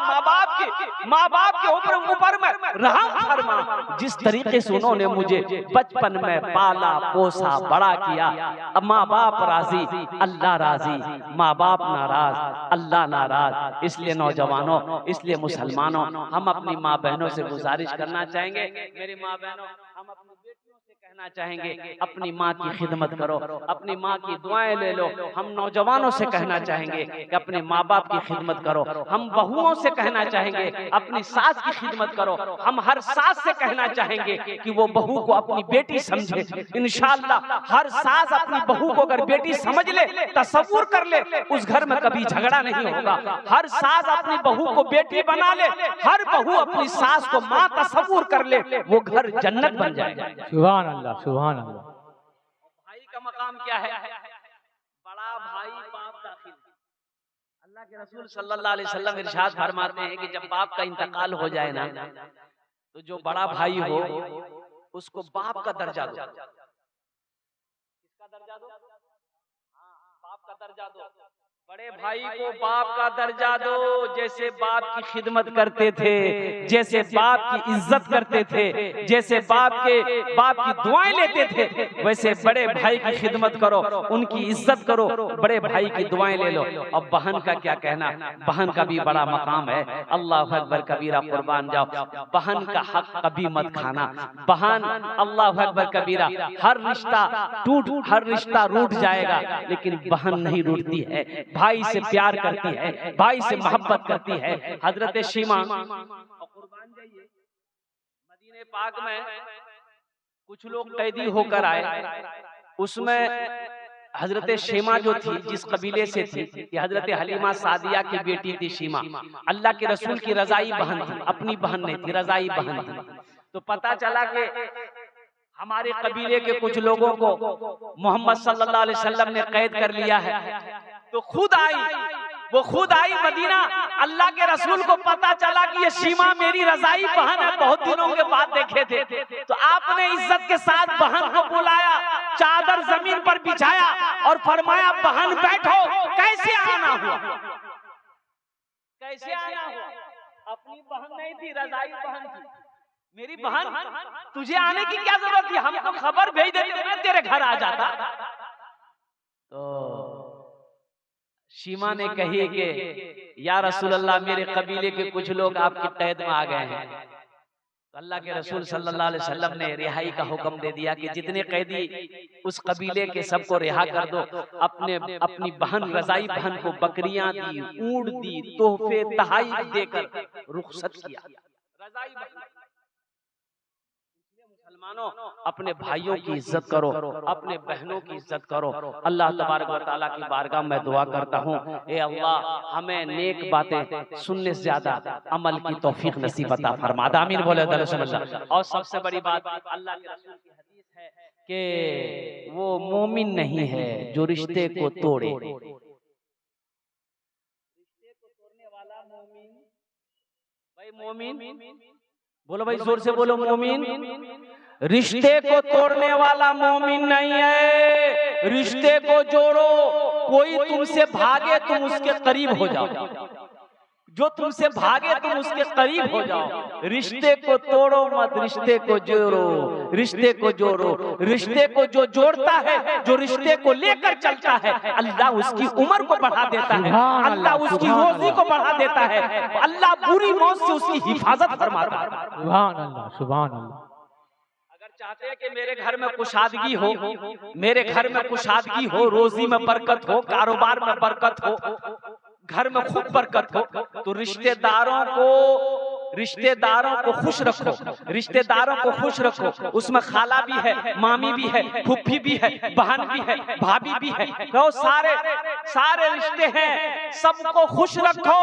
के ऊपर में रहम फरमा। जिस तरीके से उन्होंने मुझे बचपन में पाला पोसा बड़ा किया, अब माँ बाप राजी, अल्लाह राजी, माँ बाप नाराज, अल्लाह नाराज। इसलिए नौजवानों, इसलिए मुसलमानों, हम अपनी माँ बहनों से गुजारिश करना चाहेंगे, मेरी माँ बहनों, हम अपनी बेटियों से कहना चाहेंगे अपनी माँ की खिदमत करो, अपनी माँ की दुआएं ले लो। हम नौजवानों से कहना चाहेंगे कि अपने माँ बाप की खिदमत करो। हम बहुओं से कहना चाहेंगे अपनी सास की खिदमत करो। हम हर सास से कहना चाहेंगे कि वो बहू को अपनी बेटी समझे। इंशाअल्लाह हर सास अपनी बहू को अगर बेटी समझ ले, तसव्वुर कर ले, उस घर में कभी झगड़ा नहीं होगा। हर सास अपनी बहू को बेटी बना ले, हर बहू अपनी सास को माँ तसव्वुर कर ले, वो घर जन्नत बन जाएगा। सुभान अल्लाह, सुभान अल्लाह। भाई का मकाम क्या है? बड़ा भाई बाप दाखिल। अल्लाह के रसूल सल्लल्लाहु अलैहि वसल्लम इरशाद फरमाते हैं कि जब बाप का इंतकाल हो जाए ना, तो जो बड़ा भाई हो उसको बाप का दर्जा दो। किसका दर्जा दो? हाँ, बाप का दर्जा दो। बड़े भाई को बाप का दर्जा दो, जैसे बाप की खिदमत करते थे, जैसे बाप की इज्जत करते थे, जैसे बाप की दुआएं लेते थे, वैसे बड़े भाई की खिदमत करो, उनकी इज्जत करो, बड़े भाई की दुआएं ले लो। अब बहन का क्या कहना, बहन का भी बड़ा मकाम है। अल्लाह अकबर कबीरा, कुर्बान जाओ, बहन का हक कभी मत खाना। बहन, अल्लाह अकबर कबीरा, हर रिश्ता रूठ जाएगा, लेकिन बहन नहीं रूठती है, भाई से प्यार करती है, भाई से मोहब्बत करती है। हजरत शीमा, मदीने पाक में कुछ लोग कैदी होकर आए, उसमें हजरत शीमा जो थी, जिस कबीले से थी, ये हजरत हलीमा सादिया की बेटी थी शीमा, अल्लाह के रसूल की रजाई बहन थी, अपनी बहन नहीं थी, रजाई बहन थी। तो पता चला कि हमारे कबीले के कुछ लोगों को मोहम्मद सल्लल्लाहु अलैहि वसल्लम ने कैद कर लिया है। तो वो खुद आई मदीना। अल्लाह के रसूल को पता चला कि ये शीमा मेरी रजाई बहन है, बहुत दिनों के बाद देखे थे। तो आपने इज्जत के साथ बहन को बुलाया, चादर जमीन पर बिछाया और फरमाया, बहन बैठो। कैसे आना हुआ, कैसे आना हुआ? अपनी बहन नहीं थी, रजाई बहन थी। मेरी बहन, तुझे आने की क्या जरूरत थी? हमको खबर भेज देते, मैं तेरे घर आ जाता। तो शीमा ने कही कि या रसूल अल्लाह, मेरे कबीले के कुछ लोग आपकी कैद में आ गए हैं। तो अल्लाह के रसूल सल्लल्लाहु अलैहि वसल्लम ने रिहाई का हुक्म दे दिया कि जितने कैदी उस कबीले के सबको रिहा कर दो। अपनी बहन, रजाई बहन को बकरियां दी, ऊंट दी, तोहफे तहाई देकर रुखसत किया। रजाई बहन, मुसलमानों, अपने भाइयों की इज्जत करो, अपने बहनों की इज्जत करो। अल्लाह तबारक व तआला की बारगाह में दुआ करता हूँ, ए अल्लाह, हमें नेक बातें सुनने से ज्यादा अमल की तौफीक नसीब अता फरमा। आमीन बोले अल्लाह। और सबसे बड़ी बात, अल्लाह के रसूल की हदीस है कि वो मोमिन नहीं है जो रिश्ते को तोड़े। रिश्ते को तोड़ने वाला मोमिन, भाई मोमिन बोलो, भाई जोर से बोलो, मोमिन रिश्ते को तोड़ने वाला मोमिन नहीं है। रिश्ते को जोड़ो, कोई तुमसे भागे तुम उसके करीब हो जाओ, जो तुमसे भागे तुम उसके करीब हो जाओ। रिश्ते को तोड़ो मत, रिश्ते को जोड़ो, रिश्ते को जोड़ो। रिश्ते को जो जोड़ता है, जो रिश्ते को लेकर चलता है, अल्लाह उसकी उम्र को बढ़ा देता है, अल्लाह उसकी रोजी को बढ़ा देता है, अल्लाह बुरी मौत से उसकी हिफाजत फरमाता है। सुभान अल्लाह, सुभान अल्लाह। चाहते हैं कि मेरे घर में कुशादगी हो, मेरे घर में कुशादगी हो, रोजी में बरकत हो, कारोबार में बरकत हो, घर में खूब बरकत हो, तो रिश्तेदारों को खुश रखो, रिश्तेदारों को खुश रखो। उसमें खाला भी है, मामी भी है, फुफ्फी भी है, बहन भी है, भाभी भी है, तो सारे रिश्ते हैं, सबको खुश रखो।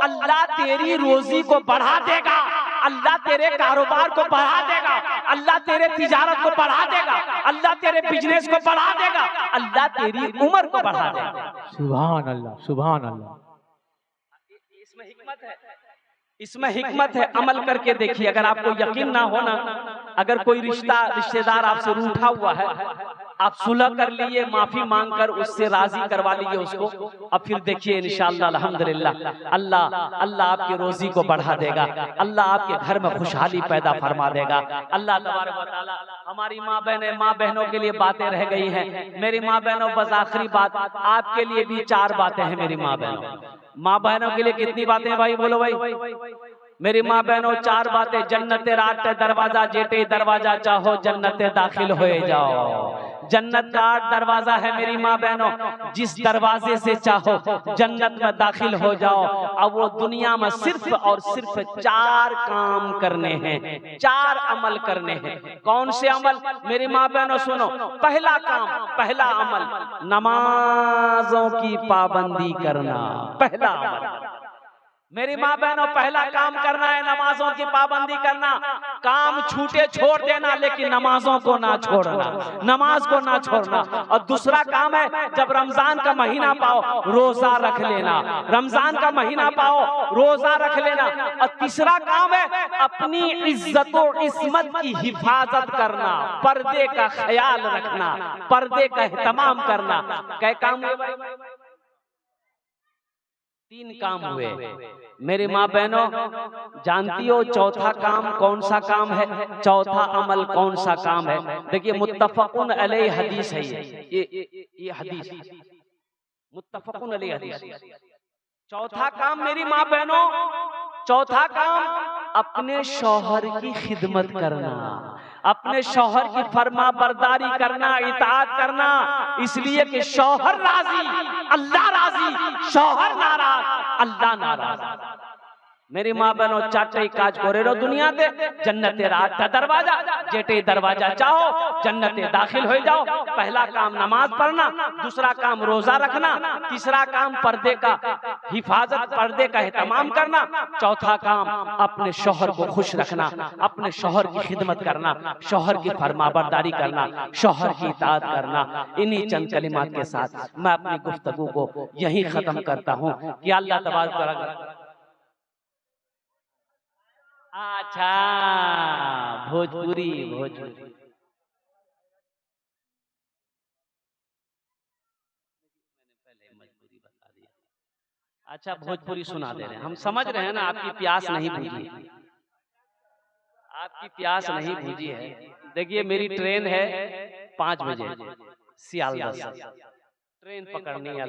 अल्लाह तेरी रोजी को बढ़ा देगा, अल्लाह तेरे कारोबार को बढ़ा देगा, अल्लाह तेरे तिजारत को बढ़ा देगा, अल्लाह तेरे बिजनेस को बढ़ा देगा, अल्लाह तेरी उम्र को बढ़ा देगा। सुभान अल्लाह, सुभान अल्लाह। इसमें हिकमत है, इसमें हिकमत है। अमल करके देखिए, अगर आपको यकीन ना हो ना, अगर कोई रिश्तेदार आपसे रूठा हुआ है, आप सुलह कर लिए, माफी मांगकर उससे राजी करवा लीजिए उसको, अब फिर देखिए इंशाअल्लाह अल्हम्दुलिल्लाह अल्लाह आपकी रोजी को बढ़ा देगा, अल्लाह आपके घर में खुशहाली पैदा फरमा देगा। अल्लाह तबारक व तआला हमारी माँ बहनों के लिए बातें रह गई हैं। मेरी माँ बहनों, बस आखिरी बात आपके लिए भी 4 बातें हैं। मेरी माँ बहनों के लिए कितनी बातें हैं भाई, बोलो भाई। मेरी माँ बहनों, 4 बातें। जन्नत रात दरवाजा, जेटे दरवाजा चाहो जन्नत दाखिल हो जाओ। जन्नत का 8 दरवाजा है मेरी माँ बहनों, जिस दरवाजे से चाहो जन्नत में दाखिल हो जाओ। अब वो दुनिया में सिर्फ और सिर्फ 4 काम करने हैं, 4 अमल करने हैं। कौन से अमल? मेरी माँ बहनों सुनो, पहला काम, पहला अमल, नमाजों की पाबंदी करना, पहला अमल। मेरी माँ बहनों, पहला काम करना है नमाजों की पाबंदी करना। काम छूटे छोड़ देना, लेकिन नमाजों को ना छोड़ना, नमाज को ना छोड़ना। और दूसरा काम है, जब रमजान का महीना पाओ रोजा रख लेना, रमजान का महीना पाओ रोजा रख लेना। और तीसरा काम है अपनी इज्जत और इस्मत की हिफाजत करना, पर्दे का ख्याल रखना, पर्दे का एहतमाम करना। क्या काम है? 3 काम हुए। मेरी माँ बहनों, जानती हो चौथा काम कौन सा काम है? चौथा अमल कौन सा काम है? देखिए, मुत्तफकुन अलैहि हदीस है ये हदीस मुत्तफकुन अलैहि हदीस। चौथा काम मेरी माँ बहनों, चौथा काम अपने शौहर की खिदमत करना, अपने शौहर की फर्मा बरदारी करना, इताअत करना। इसलिए कि शौहर राजी अल्लाह राजी, शौहर नाराज अल्लाह नाराज। मेरी माँ बहनों, चाटे काज करे रो दुनिया दे, जन्नते रात का दरवाजा, जेटे दरवाजा चाहो जन्नते दाखिल हो जाओ। पहला काम नमाज पढ़ना, दूसरा काम रोजा रखना, तीसरा काम पर्दे का हिफाजत, पर्दे का एहतमाम करना, चौथा काम अपने शौहर को खुश रखना, अपने शौहर की खिदमत करना, शौहर की फरमाबरदारी करना, शौहर की इताअत करना। इन्हीं चंद कलिमात के साथ मैं अपनी गुफ्तगू को यहीं खत्म करता हूँ कि अल्लाह तबारक व तआला। अच्छा, भोजपुरी अच्छा, भोजपुरी सुना दे रहे हैं। हम समझ रहे हैं ना, आपकी प्यास नहीं बुझी, आपकी प्यास नहीं बुझी है। देखिए, मेरी ट्रेन है 5 बजे सियालदह से, ट्रेन पकड़नी है।